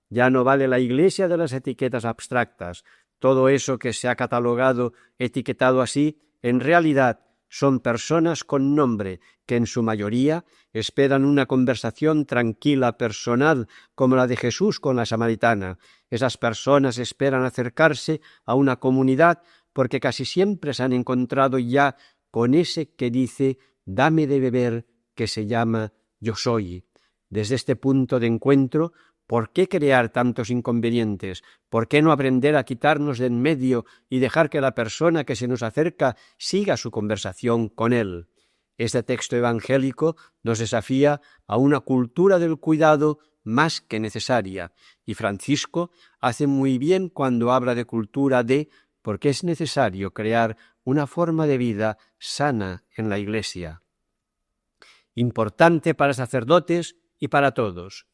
Ya no vale la Iglesia de las etiquetas abstractas. Todo eso que se ha catalogado, etiquetado así, en realidad son personas con nombre que en su mayoría esperan una conversación tranquila, personal, como la de Jesús con la samaritana. Esas personas esperan acercarse a una comunidad porque casi siempre se han encontrado ya con ese que dice «dame de beber», que se llama «yo soy». Desde este punto de encuentro ¿Por qué crear tantos inconvenientes? ¿Por qué no aprender a quitarnos de en medio y dejar que la persona que se nos acerca siga su conversación con él? Este texto evangélico nos desafía a una cultura del cuidado más que necesaria, y Francisco hace muy bien cuando habla de cultura porque es necesario crear una forma de vida sana en la Iglesia. Importante para sacerdotes y para todos.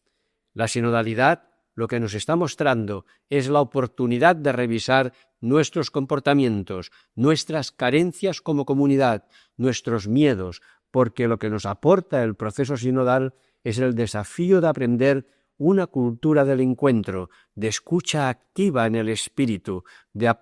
La sinodalidad lo que nos está mostrando es la oportunidad de revisar nuestros comportamientos, nuestras carencias como comunidad, nuestros miedos, porque lo que nos aporta el proceso sinodal es el desafío de aprender una cultura del encuentro, de escucha activa en el espíritu, de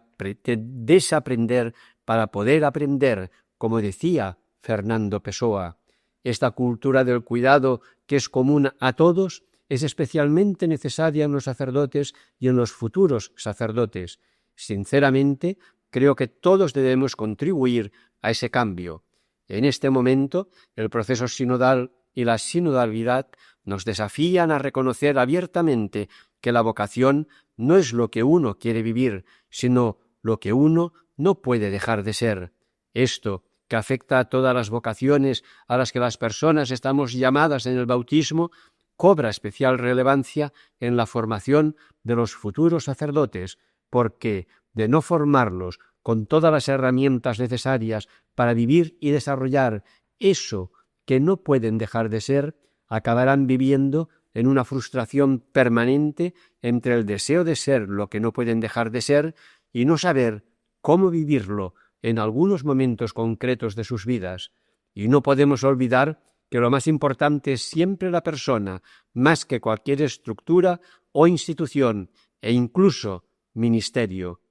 desaprender para poder aprender, como decía Fernando Pessoa. Esta cultura del cuidado, que es común a todos, es especialmente necesaria en los sacerdotes y en los futuros sacerdotes. Sinceramente, creo que todos debemos contribuir a ese cambio. En este momento, el proceso sinodal y la sinodalidad nos desafían a reconocer abiertamente que la vocación no es lo que uno quiere vivir, sino lo que uno no puede dejar de ser. Esto, que afecta a todas las vocaciones a las que las personas estamos llamadas en el bautismo, cobra especial relevancia en la formación de los futuros sacerdotes, porque de no formarlos con todas las herramientas necesarias para vivir y desarrollar eso que no pueden dejar de ser, acabarán viviendo en una frustración permanente entre el deseo de ser lo que no pueden dejar de ser y no saber cómo vivirlo en algunos momentos concretos de sus vidas. Y no podemos olvidar que lo más importante es siempre la persona, más que cualquier estructura o institución, e incluso ministerio.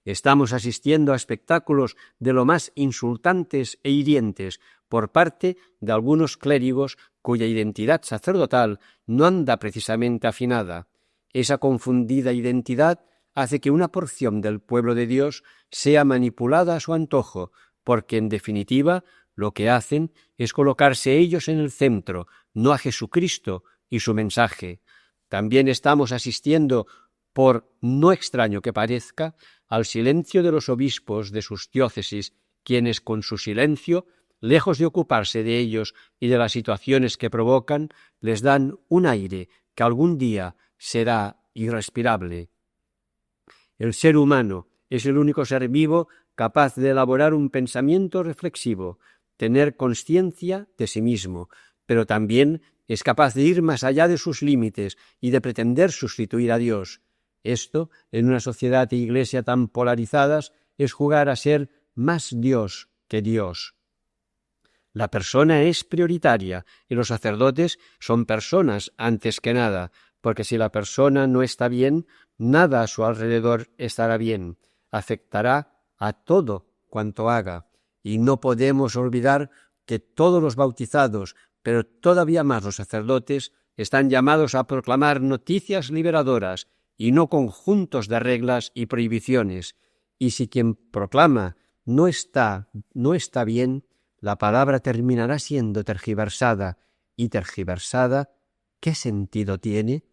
Estamos asistiendo a espectáculos de lo más insultantes e hirientes por parte de algunos clérigos cuya identidad sacerdotal no anda precisamente afinada. Esa confundida identidad hace que una porción del pueblo de Dios sea manipulada a su antojo, porque en definitiva lo que hacen es colocarse ellos en el centro, no a Jesucristo y su mensaje. También estamos asistiendo, por no extraño que parezca, al silencio de los obispos de sus diócesis, quienes con su silencio, lejos de ocuparse de ellos y de las situaciones que provocan, les dan un aire que algún día será irrespirable. El ser humano es el único ser vivo capaz de elaborar un pensamiento reflexivo, tener consciencia de sí mismo, pero también es capaz de ir más allá de sus límites y de pretender sustituir a Dios. Esto, en una sociedad e iglesia tan polarizadas, es jugar a ser más Dios que Dios. La persona es prioritaria y los sacerdotes son personas antes que nada, porque si la persona no está bien, nada a su alrededor estará bien, afectará a todo cuanto haga. Y no podemos olvidar que todos los bautizados, pero todavía más los sacerdotes, están llamados a proclamar noticias liberadoras y no conjuntos de reglas y prohibiciones. Y si quien proclama no está bien, la palabra terminará siendo tergiversada, y tergiversada, ¿qué sentido tiene?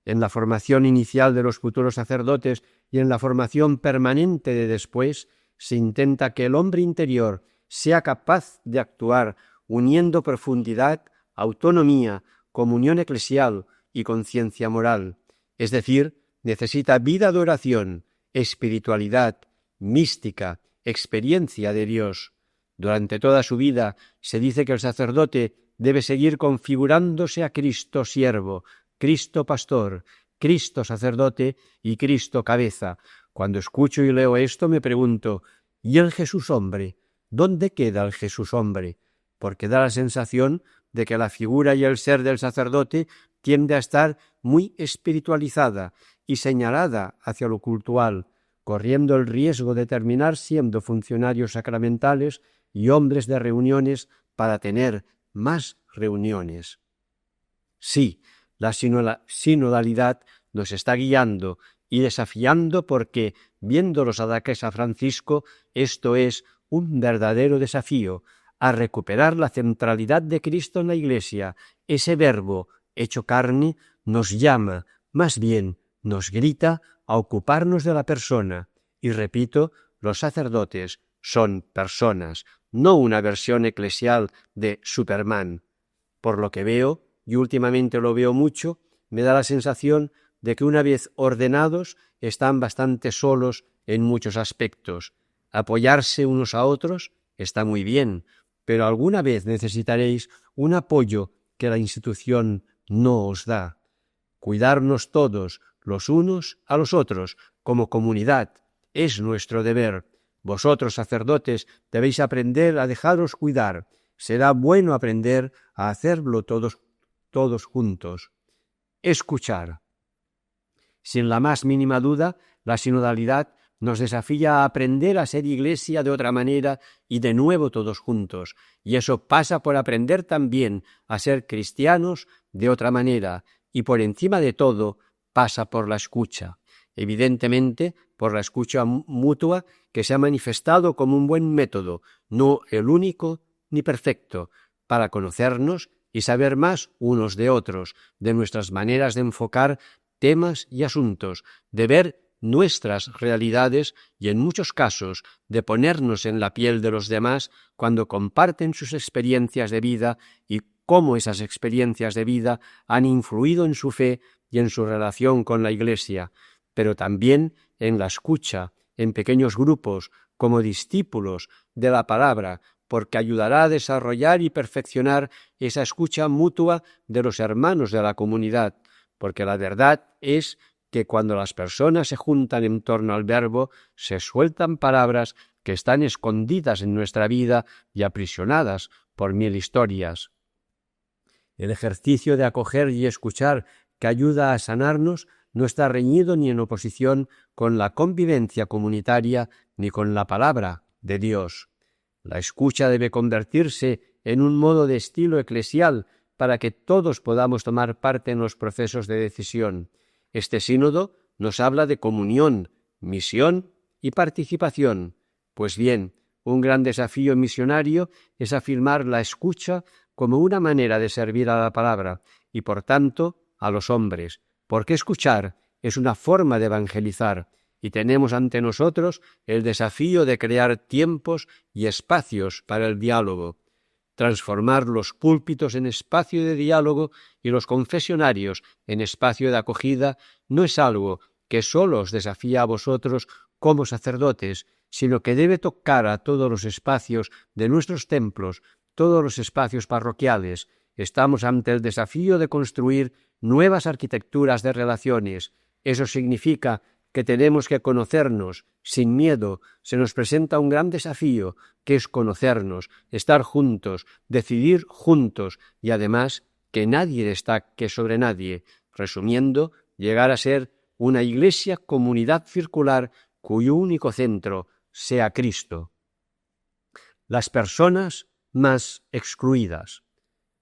En la formación inicial de los futuros sacerdotes y en la formación permanente de después, se intenta que el hombre interior sea capaz de actuar uniendo profundidad, autonomía, comunión eclesial y conciencia moral. Es decir, necesita vida de oración, espiritualidad, mística, experiencia de Dios. Durante toda su vida se dice que el sacerdote debe seguir configurándose a Cristo siervo, Cristo pastor, Cristo sacerdote y Cristo cabeza. Cuando escucho y leo esto me pregunto, ¿y el Jesús hombre? ¿Dónde queda el Jesús hombre? Porque da la sensación de que la figura y el ser del sacerdote tiende a estar muy espiritualizada y señalada hacia lo cultual, corriendo el riesgo de terminar siendo funcionarios sacramentales y hombres de reuniones para tener más reuniones. Sí, la sinodalidad nos está guiando y desafiando porque, viendo los ataques a Francisco, esto es un verdadero desafío a recuperar la centralidad de Cristo en la Iglesia, ese verbo hecho carne nos llama, más bien nos grita a ocuparnos de la persona. Y repito, los sacerdotes son personas, no una versión eclesial de Superman. Por lo que veo, y últimamente lo veo mucho, me da la sensación de que una vez ordenados están bastante solos en muchos aspectos. Apoyarse unos a otros está muy bien, pero alguna vez necesitaréis un apoyo que la institución no os da. Cuidarnos todos los unos a los otros como comunidad es nuestro deber. Vosotros, sacerdotes, debéis aprender a dejaros cuidar. Será bueno aprender a hacerlo todos juntos. Escuchar. Sin la más mínima duda, la sinodalidad nos desafía a aprender a ser iglesia de otra manera y de nuevo todos juntos. Y eso pasa por aprender también a ser cristianos de otra manera. Y por encima de todo, pasa por la escucha. Evidentemente, por la escucha mutua que se ha manifestado como un buen método, no el único ni perfecto, para conocernos y saber más unos de otros, de nuestras maneras de enfocar temas y asuntos, de ver nuestras realidades y, en muchos casos, de ponernos en la piel de los demás cuando comparten sus experiencias de vida y cómo esas experiencias de vida han influido en su fe y en su relación con la Iglesia, pero también en la escucha, en pequeños grupos, como discípulos de la palabra, porque ayudará a desarrollar y perfeccionar esa escucha mutua de los hermanos de la comunidad, porque la verdad es que cuando las personas se juntan en torno al Verbo, se sueltan palabras que están escondidas en nuestra vida y aprisionadas por 1000 historias. El ejercicio de acoger y escuchar que ayuda a sanarnos no está reñido ni en oposición con la convivencia comunitaria ni con la palabra de Dios. La escucha debe convertirse en un modo de estilo eclesial para que todos podamos tomar parte en los procesos de decisión. Este sínodo nos habla de comunión, misión y participación. Pues bien, un gran desafío misionario es afirmar la escucha como una manera de servir a la palabra y, por tanto, a los hombres, porque escuchar es una forma de evangelizar y tenemos ante nosotros el desafío de crear tiempos y espacios para el diálogo. Transformar los púlpitos en espacio de diálogo y los confesionarios en espacio de acogida no es algo que solo os desafía a vosotros como sacerdotes, sino que debe tocar a todos los espacios de nuestros templos, todos los espacios parroquiales. Estamos ante el desafío de construir nuevas arquitecturas de relaciones. Eso significa que tenemos que conocernos sin miedo. Se nos presenta un gran desafío, que es conocernos, estar juntos, decidir juntos y además que nadie destaque sobre nadie. Resumiendo, llegar a ser una iglesia comunidad circular cuyo único centro sea Cristo. Las personas más excluidas.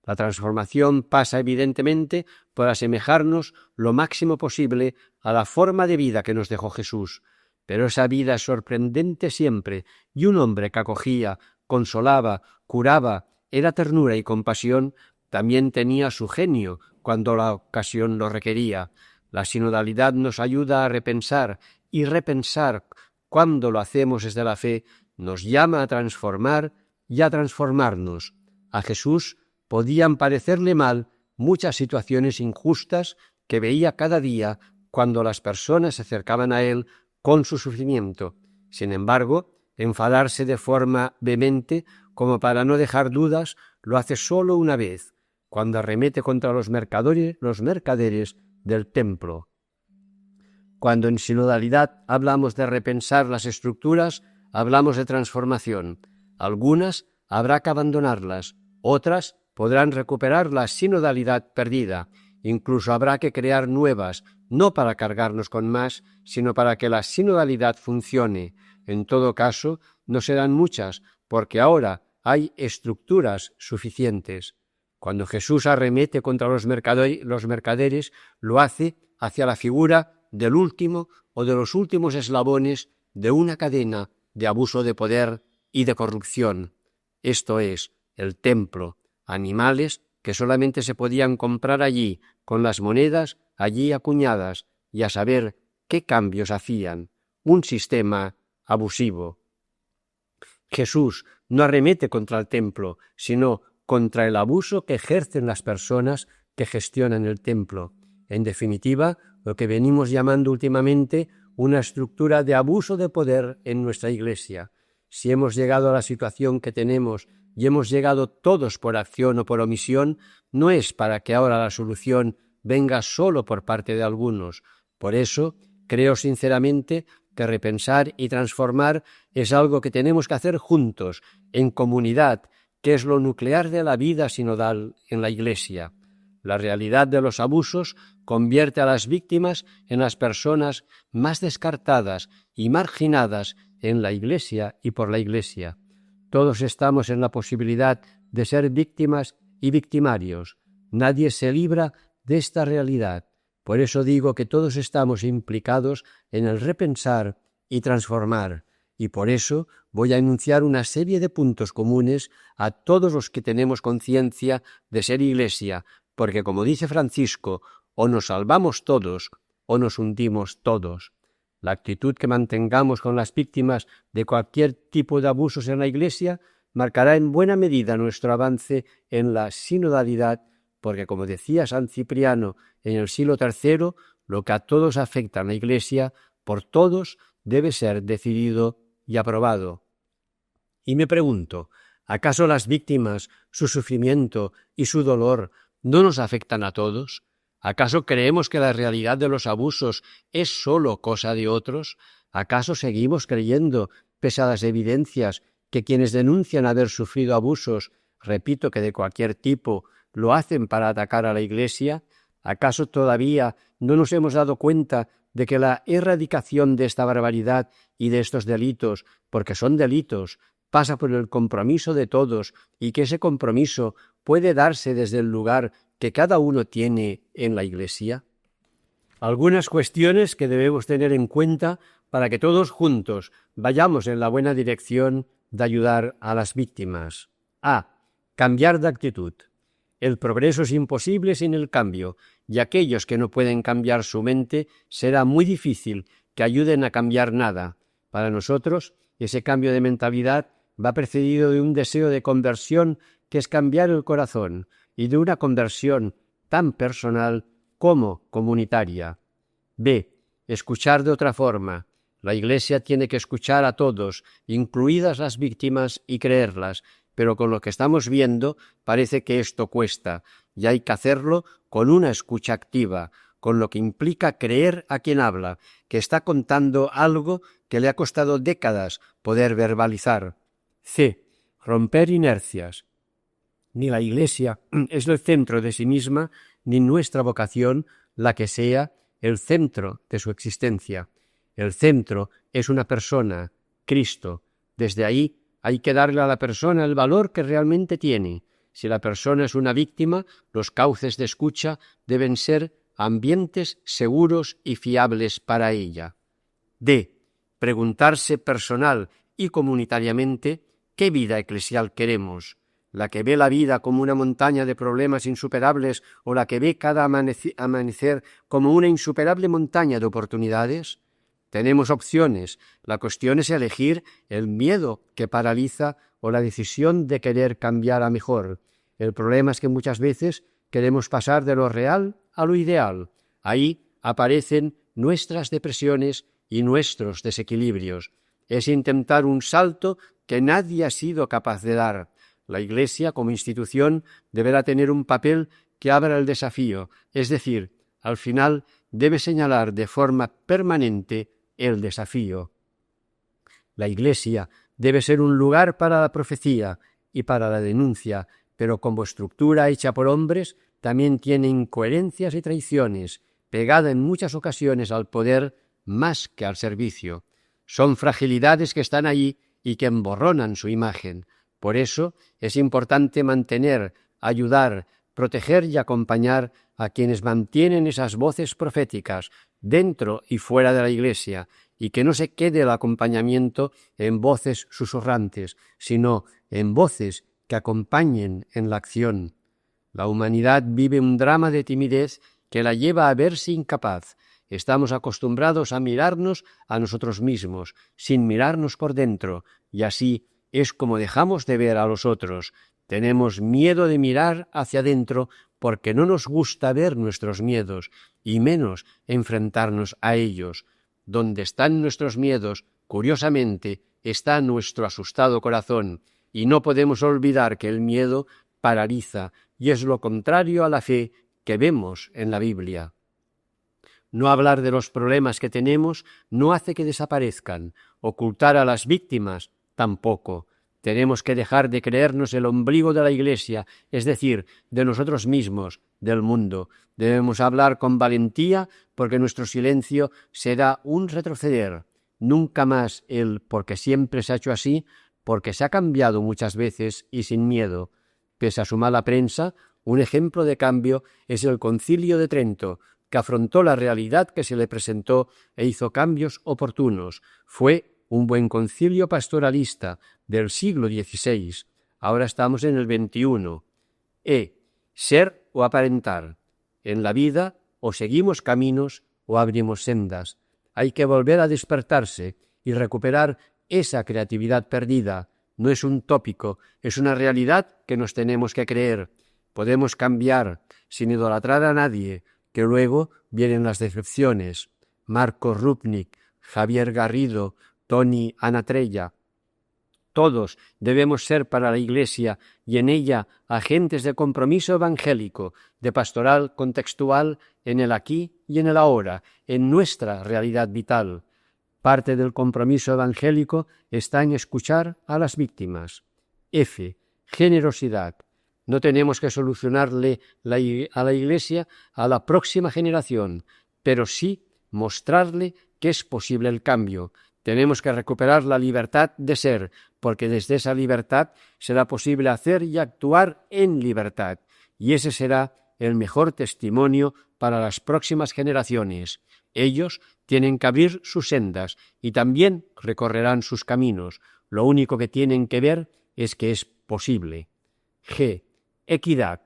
La transformación pasa evidentemente por asemejarnos lo máximo posible a la forma de vida que nos dejó Jesús, pero esa vida es sorprendente siempre, y un hombre que acogía, consolaba, curaba, era ternura y compasión, también tenía su genio cuando la ocasión lo requería. La sinodalidad nos ayuda a repensar, y repensar, cuando lo hacemos desde la fe, nos llama a transformar y a transformarnos. A Jesús podían parecerle mal muchas situaciones injustas que veía cada día cuando las personas se acercaban a él con su sufrimiento. Sin embargo, enfadarse de forma vehemente, como para no dejar dudas, lo hace solo una vez, cuando arremete contra los mercaderes del templo. Cuando en sinodalidad hablamos de repensar las estructuras, hablamos de transformación. Algunas habrá que abandonarlas, otras podrán recuperar la sinodalidad perdida. Incluso habrá que crear nuevas, no para cargarnos con más, sino para que la sinodalidad funcione. En todo caso, no serán muchas, porque ahora hay estructuras suficientes. Cuando Jesús arremete contra los mercaderes, lo hace hacia la figura del último o de los últimos eslabones de una cadena de abuso de poder y de corrupción. Esto es, el templo, animales que solamente se podían comprar allí, con las monedas allí acuñadas, y a saber qué cambios hacían. Un sistema abusivo. Jesús no arremete contra el templo, sino contra el abuso que ejercen las personas que gestionan el templo. En definitiva, lo que venimos llamando últimamente una estructura de abuso de poder en nuestra Iglesia. Si hemos llegado a la situación que tenemos y hemos llegado todos por acción o por omisión, no es para que ahora la solución venga solo por parte de algunos. Por eso, creo sinceramente que repensar y transformar es algo que tenemos que hacer juntos, en comunidad, que es lo nuclear de la vida sinodal en la Iglesia. La realidad de los abusos convierte a las víctimas en las personas más descartadas y marginadas en la Iglesia y por la Iglesia. Todos estamos en la posibilidad de ser víctimas y victimarios. Nadie se libra de esta realidad. Por eso digo que todos estamos implicados en el repensar y transformar, y por eso voy a enunciar una serie de puntos comunes a todos los que tenemos conciencia de ser Iglesia, porque como dice Francisco, o nos salvamos todos o nos hundimos todos. La actitud que mantengamos con las víctimas de cualquier tipo de abusos en la Iglesia marcará en buena medida nuestro avance en la sinodalidad, porque como decía San Cipriano en el siglo III, lo que a todos afecta en la Iglesia, por todos debe ser decidido y aprobado. Y me pregunto, ¿acaso las víctimas, su sufrimiento y su dolor no nos afectan a todos? ¿Acaso creemos que la realidad de los abusos es solo cosa de otros? ¿Acaso seguimos creyendo, pese a las evidencias, que quienes denuncian haber sufrido abusos, repito que de cualquier tipo, lo hacen para atacar a la Iglesia? ¿Acaso todavía no nos hemos dado cuenta de que la erradicación de esta barbaridad y de estos delitos, porque son delitos, pasa por el compromiso de todos y que ese compromiso puede darse desde el lugar que cada uno tiene en la Iglesia? Algunas cuestiones que debemos tener en cuenta para que todos juntos vayamos en la buena dirección de ayudar a las víctimas. A. Cambiar de actitud. El progreso es imposible sin el cambio, y aquellos que no pueden cambiar su mente será muy difícil que ayuden a cambiar nada. Para nosotros, ese cambio de mentalidad va precedido de un deseo de conversión que es cambiar el corazón, y de una conversión tan personal como comunitaria. B. Escuchar de otra forma. La Iglesia tiene que escuchar a todos, incluidas las víctimas, y creerlas, pero con lo que estamos viendo parece que esto cuesta, y hay que hacerlo con una escucha activa, con lo que implica creer a quien habla, que está contando algo que le ha costado décadas poder verbalizar. C. Romper inercias. Ni la Iglesia es el centro de sí misma, ni nuestra vocación la que sea el centro de su existencia. El centro es una persona, Cristo. Desde ahí hay que darle a la persona el valor que realmente tiene. Si la persona es una víctima, los cauces de escucha deben ser ambientes seguros y fiables para ella. D. Preguntarse personal y comunitariamente qué vida eclesial queremos. La que ve la vida como una montaña de problemas insuperables o la que ve cada amanecer como una insuperable montaña de oportunidades. Tenemos opciones. La cuestión es elegir el miedo que paraliza o la decisión de querer cambiar a mejor. El problema es que muchas veces queremos pasar de lo real a lo ideal. Ahí aparecen nuestras depresiones y nuestros desequilibrios. Es intentar un salto que nadie ha sido capaz de dar. La Iglesia, como institución, deberá tener un papel que abra el desafío, es decir, al final debe señalar de forma permanente el desafío. La Iglesia debe ser un lugar para la profecía y para la denuncia, pero como estructura hecha por hombres, también tiene incoherencias y traiciones, pegada en muchas ocasiones al poder más que al servicio. Son fragilidades que están ahí y que emborronan su imagen. Por eso es importante mantener, ayudar, proteger y acompañar a quienes mantienen esas voces proféticas dentro y fuera de la Iglesia, y que no se quede el acompañamiento en voces susurrantes, sino en voces que acompañen en la acción. La humanidad vive un drama de timidez que la lleva a verse incapaz. Estamos acostumbrados a mirarnos a nosotros mismos, sin mirarnos por dentro, y así es como dejamos de ver a los otros. Tenemos miedo de mirar hacia adentro porque no nos gusta ver nuestros miedos, y menos enfrentarnos a ellos. Donde están nuestros miedos, curiosamente, está nuestro asustado corazón, y no podemos olvidar que el miedo paraliza, y es lo contrario a la fe que vemos en la Biblia. No hablar de los problemas que tenemos no hace que desaparezcan. Ocultar a las víctimas tampoco. Tenemos que dejar de creernos el ombligo de la Iglesia, es decir, de nosotros mismos, del mundo. Debemos hablar con valentía porque nuestro silencio será un retroceder. Nunca más el porque siempre se ha hecho así, porque se ha cambiado muchas veces y sin miedo. Pese a su mala prensa, un ejemplo de cambio es el Concilio de Trento, que afrontó la realidad que se le presentó e hizo cambios oportunos. Fue un buen concilio pastoralista del siglo XVI. Ahora estamos en el XXI. Ser o aparentar. En la vida o seguimos caminos o abrimos sendas. Hay que volver a despertarse y recuperar esa creatividad perdida. No es un tópico, es una realidad que nos tenemos que creer. Podemos cambiar sin idolatrar a nadie, que luego vienen las decepciones. Marco Rupnik, Javier Garrido, Tony Anatrella. Todos debemos ser para la Iglesia y en ella agentes de compromiso evangélico, de pastoral contextual en el aquí y en el ahora, en nuestra realidad vital. Parte del compromiso evangélico está en escuchar a las víctimas. Generosidad. No tenemos que solucionarle a la Iglesia a la próxima generación, pero sí mostrarle que es posible el cambio. Tenemos que recuperar la libertad de ser, porque desde esa libertad será posible hacer y actuar en libertad, y ese será el mejor testimonio para las próximas generaciones. Ellos tienen que abrir sus sendas y también recorrerán sus caminos. Lo único que tienen que ver es que es posible. Equidad.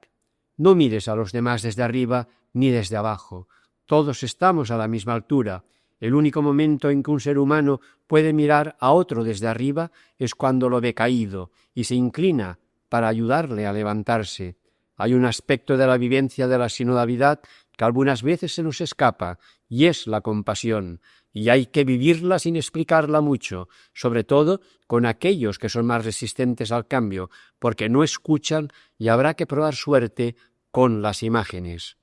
No mires a los demás desde arriba ni desde abajo. Todos estamos a la misma altura. El único momento en que un ser humano puede mirar a otro desde arriba es cuando lo ve caído y se inclina para ayudarle a levantarse. Hay un aspecto de la vivencia de la sinodalidad que algunas veces se nos escapa, y es la compasión, y hay que vivirla sin explicarla mucho, sobre todo con aquellos que son más resistentes al cambio, porque no escuchan y habrá que probar suerte con las imágenes.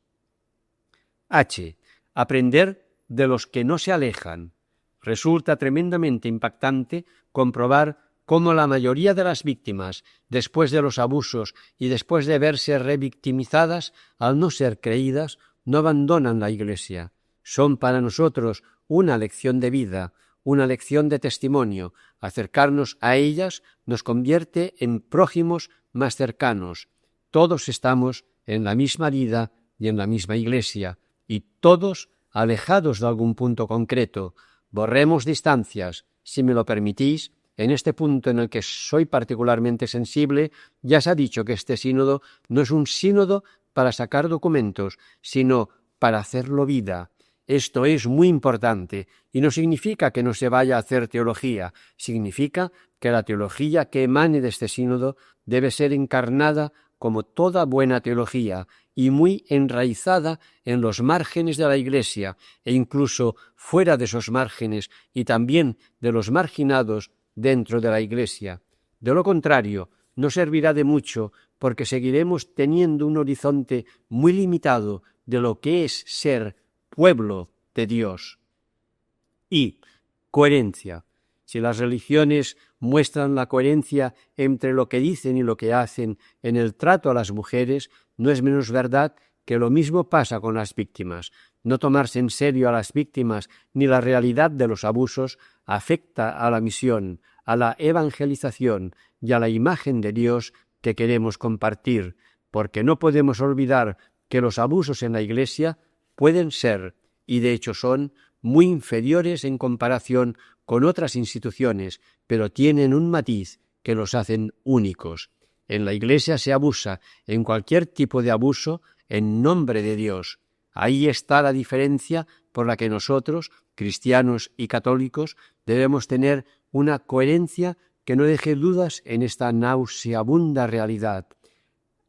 Aprender de los que no se alejan. Resulta tremendamente impactante comprobar cómo la mayoría de las víctimas, después de los abusos y después de verse revictimizadas, al no ser creídas, no abandonan la Iglesia. Son para nosotros una lección de vida, una lección de testimonio. Acercarnos a ellas nos convierte en prójimos más cercanos. Todos estamos en la misma vida y en la misma Iglesia, y todos alejados de algún punto concreto. Borremos distancias. Si me lo permitís, en este punto en el que soy particularmente sensible, ya se ha dicho que este sínodo no es un sínodo para sacar documentos, sino para hacerlo vida. Esto es muy importante y no significa que no se vaya a hacer teología, significa que la teología que emane de este sínodo debe ser encarnada como toda buena teología y muy enraizada en los márgenes de la Iglesia e incluso fuera de esos márgenes y también de los marginados dentro de la Iglesia. De lo contrario, no servirá de mucho porque seguiremos teniendo un horizonte muy limitado de lo que es ser pueblo de Dios. Y coherencia. Si las religiones muestran la coherencia entre lo que dicen y lo que hacen en el trato a las mujeres, no es menos verdad que lo mismo pasa con las víctimas. No tomarse en serio a las víctimas ni la realidad de los abusos afecta a la misión, a la evangelización y a la imagen de Dios que queremos compartir, porque no podemos olvidar que los abusos en la Iglesia pueden ser, y de hecho son, muy inferiores en comparación con otras instituciones, pero tienen un matiz que los hacen únicos. En la Iglesia se abusa, en cualquier tipo de abuso, en nombre de Dios. Ahí está la diferencia por la que nosotros, cristianos y católicos, debemos tener una coherencia que no deje dudas en esta nauseabunda realidad.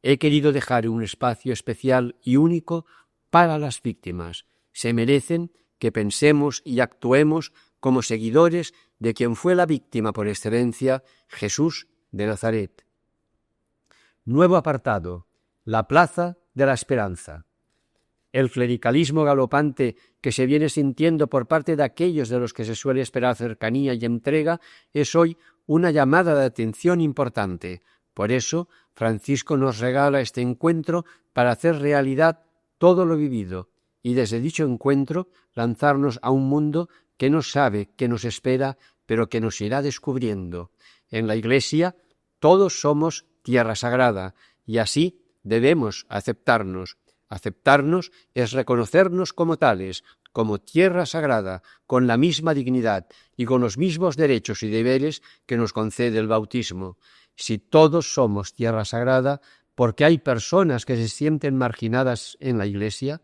He querido dejar un espacio especial y único para las víctimas. Se merecen que pensemos y actuemos como seguidores de quien fue la víctima por excelencia, Jesús de Nazaret. Nuevo apartado: la Plaza de la Esperanza. El clericalismo galopante que se viene sintiendo por parte de aquellos de los que se suele esperar cercanía y entrega es hoy una llamada de atención importante. Por eso, Francisco nos regala este encuentro para hacer realidad todo lo vivido y desde dicho encuentro lanzarnos a un mundo que no sabe qué nos espera, pero que nos irá descubriendo. En la Iglesia todos somos tierra sagrada y así debemos aceptarnos. Aceptarnos es reconocernos como tales, como tierra sagrada, con la misma dignidad y con los mismos derechos y deberes que nos concede el bautismo. Si todos somos tierra sagrada, ¿por qué hay personas que se sienten marginadas en la Iglesia?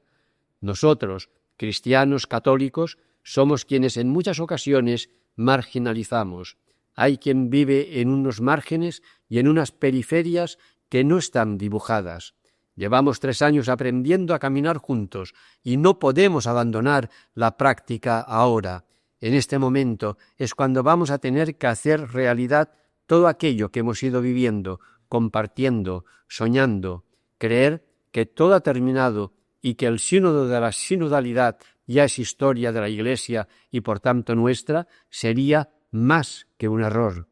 Nosotros, cristianos católicos, somos quienes en muchas ocasiones marginalizamos. Hay quien vive en unos márgenes y en unas periferias que no están dibujadas. Llevamos 3 años aprendiendo a caminar juntos y no podemos abandonar la práctica ahora. En este momento es cuando vamos a tener que hacer realidad todo aquello que hemos ido viviendo, compartiendo, soñando, creer que todo ha terminado y que el sínodo de la sinodalidad ya es historia de la Iglesia y por tanto nuestra, sería más que un error.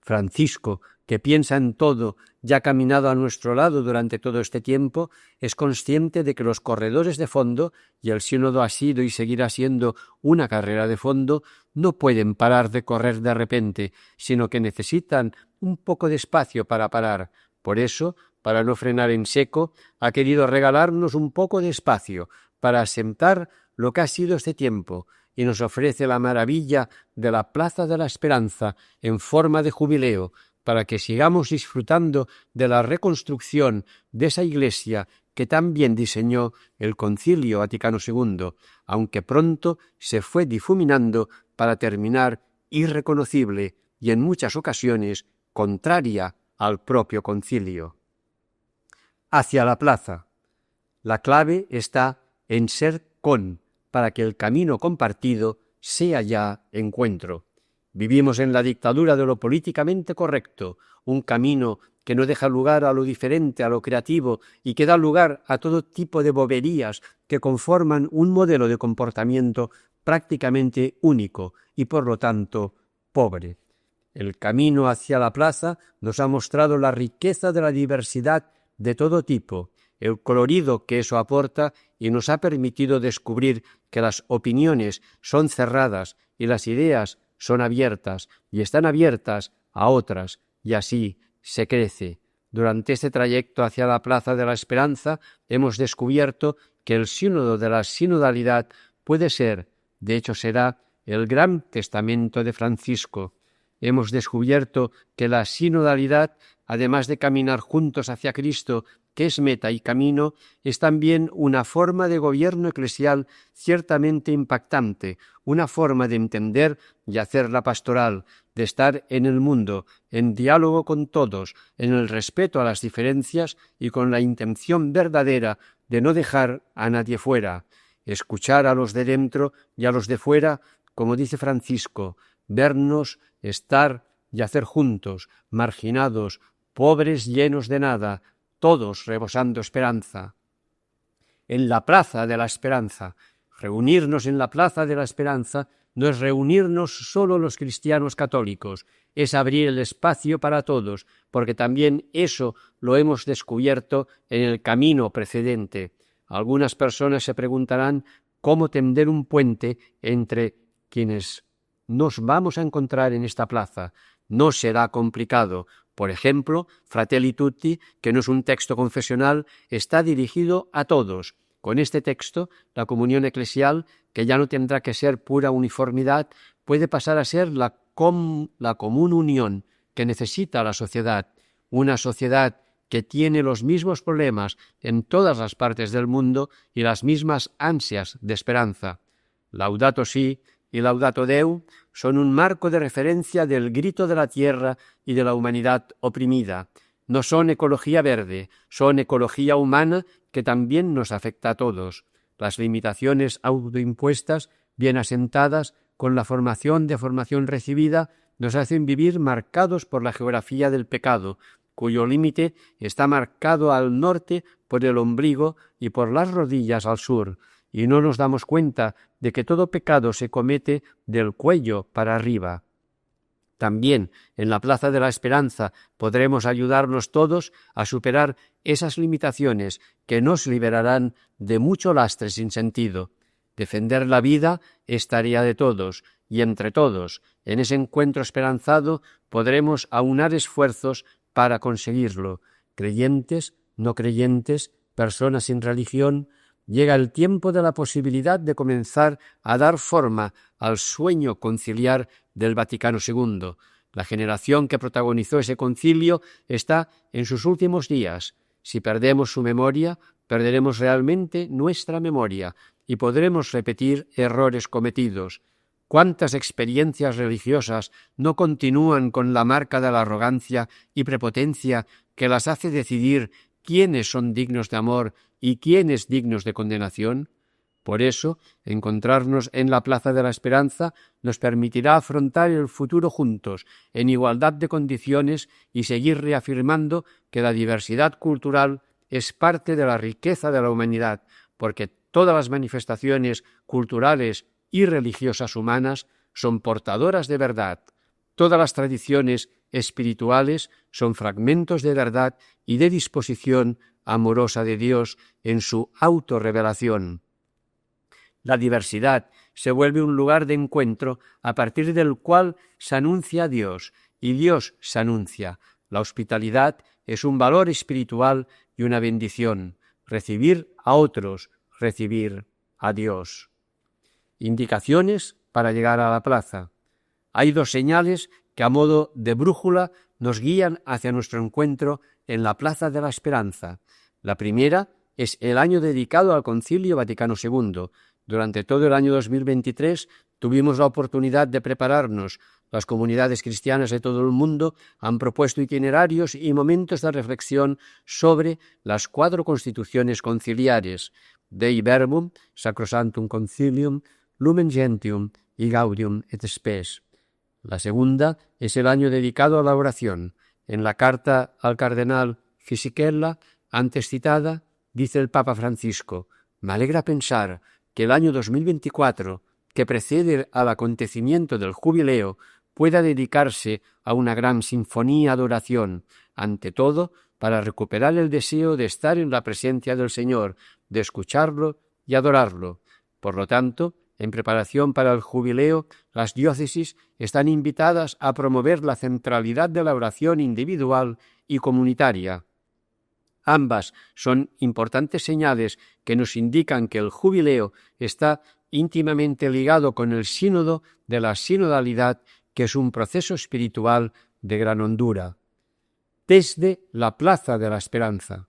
Francisco, que piensa en todo y ha caminado a nuestro lado durante todo este tiempo, es consciente de que los corredores de fondo, y el sínodo ha sido y seguirá siendo una carrera de fondo, no pueden parar de correr de repente, sino que necesitan un poco de espacio para parar. Por eso, para no frenar en seco, ha querido regalarnos un poco de espacio para asentar lo que ha sido este tiempo, y nos ofrece la maravilla de la Plaza de la Esperanza en forma de jubileo, para que sigamos disfrutando de la reconstrucción de esa Iglesia que tan bien diseñó el Concilio Vaticano II, aunque pronto se fue difuminando para terminar irreconocible y en muchas ocasiones contraria al propio concilio. Hacia la plaza. La clave está en ser con, para que el camino compartido sea ya encuentro. Vivimos en la dictadura de lo políticamente correcto, un camino que no deja lugar a lo diferente, a lo creativo, y que da lugar a todo tipo de boberías que conforman un modelo de comportamiento prácticamente único y, por lo tanto, pobre. El camino hacia la plaza nos ha mostrado la riqueza de la diversidad de todo tipo, el colorido que eso aporta y nos ha permitido descubrir que las opiniones son cerradas y las ideas son abiertas y están abiertas a otras, y así se crece. Durante este trayecto hacia la Plaza de la Esperanza hemos descubierto que el sínodo de la sinodalidad puede ser, de hecho será, el gran testamento de Francisco. Hemos descubierto que la sinodalidad, además de caminar juntos hacia Cristo, que es meta y camino, es también una forma de gobierno eclesial ciertamente impactante, una forma de entender y hacer la pastoral, de estar en el mundo, en diálogo con todos, en el respeto a las diferencias y con la intención verdadera de no dejar a nadie fuera, escuchar a los de dentro y a los de fuera, como dice Francisco, vernos, estar y hacer juntos, marginados, pobres llenos de nada, todos rebosando esperanza. En la Plaza de la Esperanza. Reunirnos en la Plaza de la Esperanza no es reunirnos solo los cristianos católicos, es abrir el espacio para todos, porque también eso lo hemos descubierto en el camino precedente. Algunas personas se preguntarán cómo tender un puente entre quienes nos vamos a encontrar en esta plaza. No será complicado. Por ejemplo, Fratelli Tutti, que no es un texto confesional, está dirigido a todos. Con este texto, la comunión eclesial, que ya no tendrá que ser pura uniformidad, puede pasar a ser la común unión que necesita la sociedad, una sociedad que tiene los mismos problemas en todas las partes del mundo y las mismas ansias de esperanza. Laudato Si y Laudato Deo son un marco de referencia del grito de la tierra y de la humanidad oprimida. No son ecología verde, son ecología humana que también nos afecta a todos. Las limitaciones autoimpuestas, bien asentadas, con la formación recibida, nos hacen vivir marcados por la geografía del pecado, cuyo límite está marcado al norte por el ombligo y por las rodillas al sur, y no nos damos cuenta de que todo pecado se comete del cuello para arriba. También en la Plaza de la Esperanza podremos ayudarnos todos a superar esas limitaciones que nos liberarán de mucho lastre sin sentido. Defender la vida es tarea de todos, y entre todos, en ese encuentro esperanzado, podremos aunar esfuerzos para conseguirlo. Creyentes, no creyentes, personas sin religión, llega el tiempo de la posibilidad de comenzar a dar forma al sueño conciliar del Vaticano II. La generación que protagonizó ese concilio está en sus últimos días. Si perdemos su memoria, perderemos realmente nuestra memoria y podremos repetir errores cometidos. ¿Cuántas experiencias religiosas no continúan con la marca de la arrogancia y prepotencia que las hace decidir quiénes son dignos de amor y quiénes dignos de condenación? Por eso, encontrarnos en la Plaza de la Esperanza nos permitirá afrontar el futuro juntos, en igualdad de condiciones, y seguir reafirmando que la diversidad cultural es parte de la riqueza de la humanidad, porque todas las manifestaciones culturales y religiosas humanas son portadoras de verdad. Todas las tradiciones espirituales son fragmentos de verdad y de disposición amorosa de Dios en su autorrevelación. La diversidad se vuelve un lugar de encuentro a partir del cual se anuncia a Dios y Dios se anuncia. La hospitalidad es un valor espiritual y una bendición. Recibir a otros, recibir a Dios. Indicaciones para llegar a la plaza. Hay dos señales que a modo de brújula nos guían hacia nuestro encuentro en la Plaza de la Esperanza. La primera es el año dedicado al Concilio Vaticano II. Durante todo el año 2023 tuvimos la oportunidad de prepararnos. Las comunidades cristianas de todo el mundo han propuesto itinerarios y momentos de reflexión sobre las 4 constituciones conciliares: Dei Verbum, Sacrosanctum Concilium, Lumen Gentium y Gaudium et Spes. La segunda es el año dedicado a la oración. En la carta al cardenal Fisichella, antes citada, dice el Papa Francisco: «Me alegra pensar que el año 2024, que precede al acontecimiento del jubileo, pueda dedicarse a una gran sinfonía de oración, ante todo para recuperar el deseo de estar en la presencia del Señor, de escucharlo y adorarlo. Por lo tanto, en preparación para el jubileo, las diócesis están invitadas a promover la centralidad de la oración individual y comunitaria. Ambas son importantes señales que nos indican que el jubileo está íntimamente ligado con el sínodo de la sinodalidad, que es un proceso espiritual de gran hondura. Desde la Plaza de la Esperanza.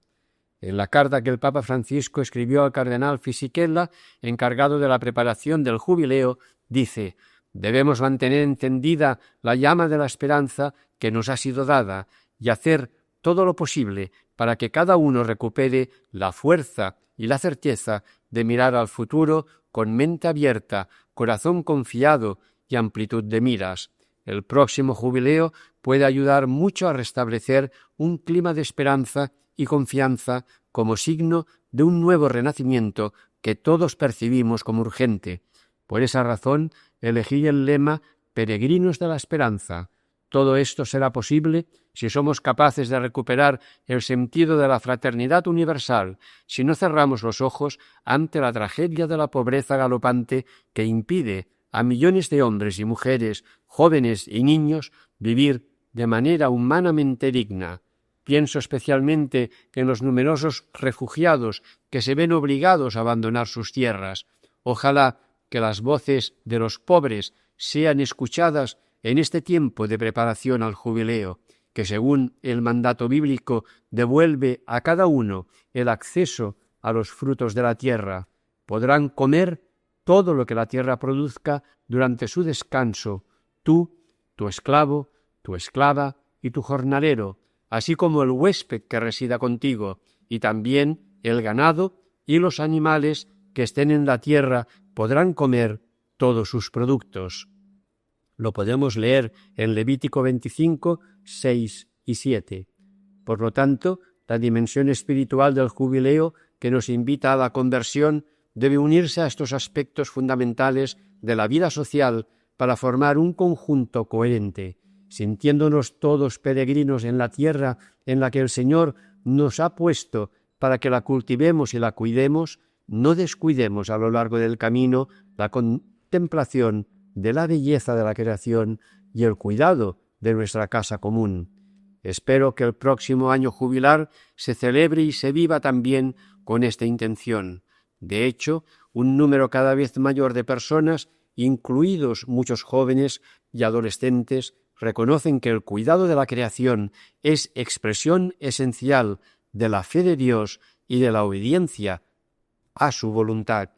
En la carta que el Papa Francisco escribió al cardenal Fisichella, encargado de la preparación del jubileo, dice: «Debemos mantener encendida la llama de la esperanza que nos ha sido dada y hacer todo lo posible para que cada uno recupere la fuerza y la certeza de mirar al futuro con mente abierta, corazón confiado y amplitud de miras. El próximo jubileo puede ayudar mucho a restablecer un clima de esperanza y confianza como signo de un nuevo renacimiento que todos percibimos como urgente. Por esa razón elegí el lema Peregrinos de la Esperanza. Todo esto será posible si somos capaces de recuperar el sentido de la fraternidad universal, si no cerramos los ojos ante la tragedia de la pobreza galopante que impide a millones de hombres y mujeres, jóvenes y niños, vivir de manera humanamente digna. Pienso especialmente en los numerosos refugiados que se ven obligados a abandonar sus tierras. Ojalá que las voces de los pobres sean escuchadas en este tiempo de preparación al jubileo, que según el mandato bíblico devuelve a cada uno el acceso a los frutos de la tierra. Podrán comer todo lo que la tierra produzca durante su descanso, tú, tu esclavo, tu esclava y tu jornalero, así como el huésped que resida contigo, y también el ganado y los animales que estén en la tierra podrán comer todos sus productos. Lo podemos leer en Levítico 25, 6 y 7. Por lo tanto, la dimensión espiritual del jubileo que nos invita a la conversión debe unirse a estos aspectos fundamentales de la vida social para formar un conjunto coherente, sintiéndonos todos peregrinos en la tierra en la que el Señor nos ha puesto para que la cultivemos y la cuidemos. No descuidemos a lo largo del camino la contemplación de la belleza de la creación y el cuidado de nuestra casa común. Espero que el próximo año jubilar se celebre y se viva también con esta intención. De hecho, un número cada vez mayor de personas, incluidos muchos jóvenes y adolescentes, reconocen que el cuidado de la creación es expresión esencial de la fe de Dios y de la obediencia a su voluntad.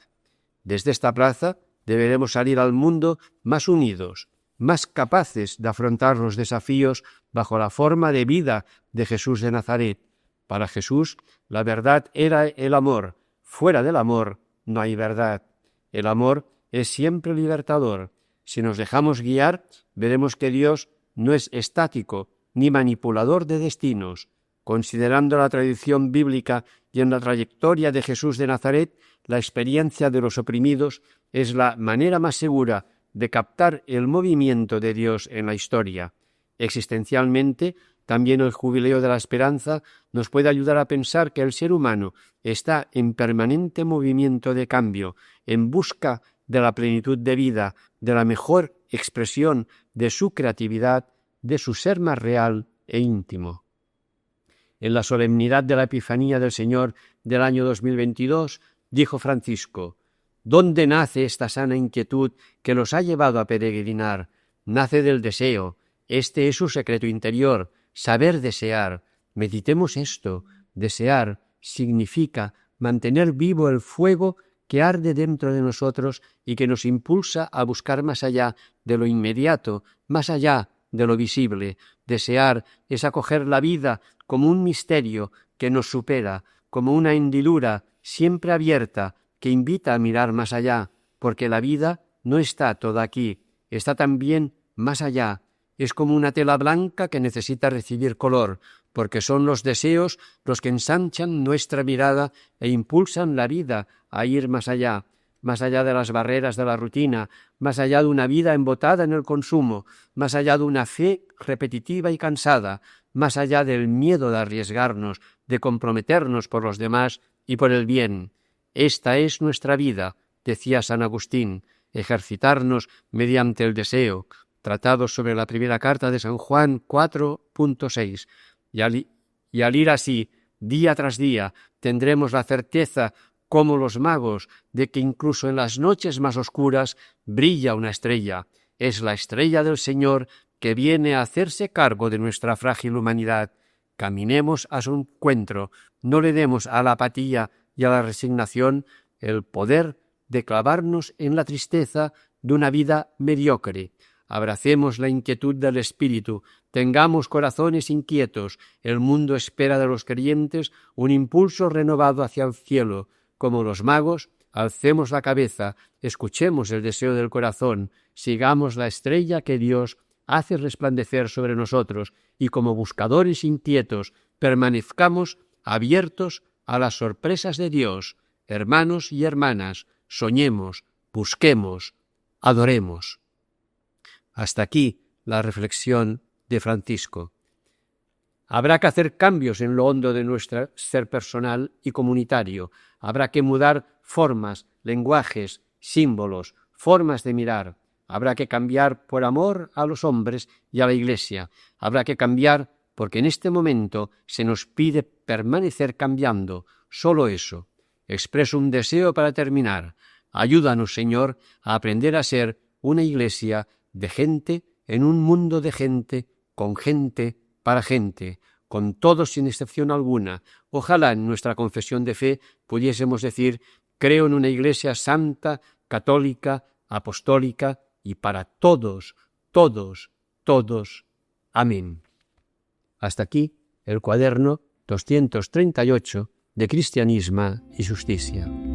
Desde esta plaza deberemos salir al mundo más unidos, más capaces de afrontar los desafíos bajo la forma de vida de Jesús de Nazaret. Para Jesús, la verdad era el amor. Fuera del amor no hay verdad. El amor es siempre libertador. Si nos dejamos guiar, veremos que Dios no es estático ni manipulador de destinos. Considerando la tradición bíblica y en la trayectoria de Jesús de Nazaret, la experiencia de los oprimidos es la manera más segura de captar el movimiento de Dios en la historia. Existencialmente, también el jubileo de la esperanza nos puede ayudar a pensar que el ser humano está en permanente movimiento de cambio, en busca de la plenitud de vida, de la mejor expresión de su creatividad, de su ser más real e íntimo. En la solemnidad de la Epifanía del Señor del año 2022, dijo Francisco: ¿dónde nace esta sana inquietud que los ha llevado a peregrinar? Nace del deseo. Este es su secreto interior, saber desear. Meditemos esto. Desear significa mantener vivo el fuego que arde dentro de nosotros y que nos impulsa a buscar más allá de lo inmediato, más allá de lo visible. Desear es acoger la vida como un misterio que nos supera, como una hendidura siempre abierta que invita a mirar más allá, porque la vida no está toda aquí, está también más allá. Es como una tela blanca que necesita recibir color, porque son los deseos los que ensanchan nuestra mirada e impulsan la vida a ir más allá de las barreras de la rutina, más allá de una vida embotada en el consumo, más allá de una fe repetitiva y cansada, más allá del miedo de arriesgarnos, de comprometernos por los demás y por el bien. Esta es nuestra vida, decía San Agustín, ejercitarnos mediante el deseo, tratados sobre la primera carta de San Juan 4.6. Y al ir así, día tras día, tendremos la certeza, como los magos, de que incluso en las noches más oscuras brilla una estrella. Es la estrella del Señor que viene a hacerse cargo de nuestra frágil humanidad. Caminemos a su encuentro, no le demos a la apatía y a la resignación el poder de clavarnos en la tristeza de una vida mediocre. Abracemos la inquietud del espíritu, tengamos corazones inquietos. El mundo espera de los creyentes un impulso renovado hacia el cielo. Como los magos, alcemos la cabeza, escuchemos el deseo del corazón, sigamos la estrella que Dios hace resplandecer sobre nosotros y como buscadores inquietos permanezcamos abiertos a las sorpresas de Dios. Hermanos y hermanas, soñemos, busquemos, adoremos. Hasta aquí la reflexión de Francisco. Habrá que hacer cambios en lo hondo de nuestro ser personal y comunitario. Habrá que mudar formas, lenguajes, símbolos, formas de mirar. Habrá que cambiar por amor a los hombres y a la Iglesia. Habrá que cambiar porque en este momento se nos pide permanecer cambiando. Solo eso. Expreso un deseo para terminar. Ayúdanos, Señor, a aprender a ser una Iglesia de gente en un mundo de gente, con gente para gente, con todos sin excepción alguna. Ojalá en nuestra confesión de fe pudiésemos decir: creo en una Iglesia santa, católica, apostólica y para todos, todos, todos. Amén. Hasta aquí el cuaderno 238 de Cristianisme y Justicia.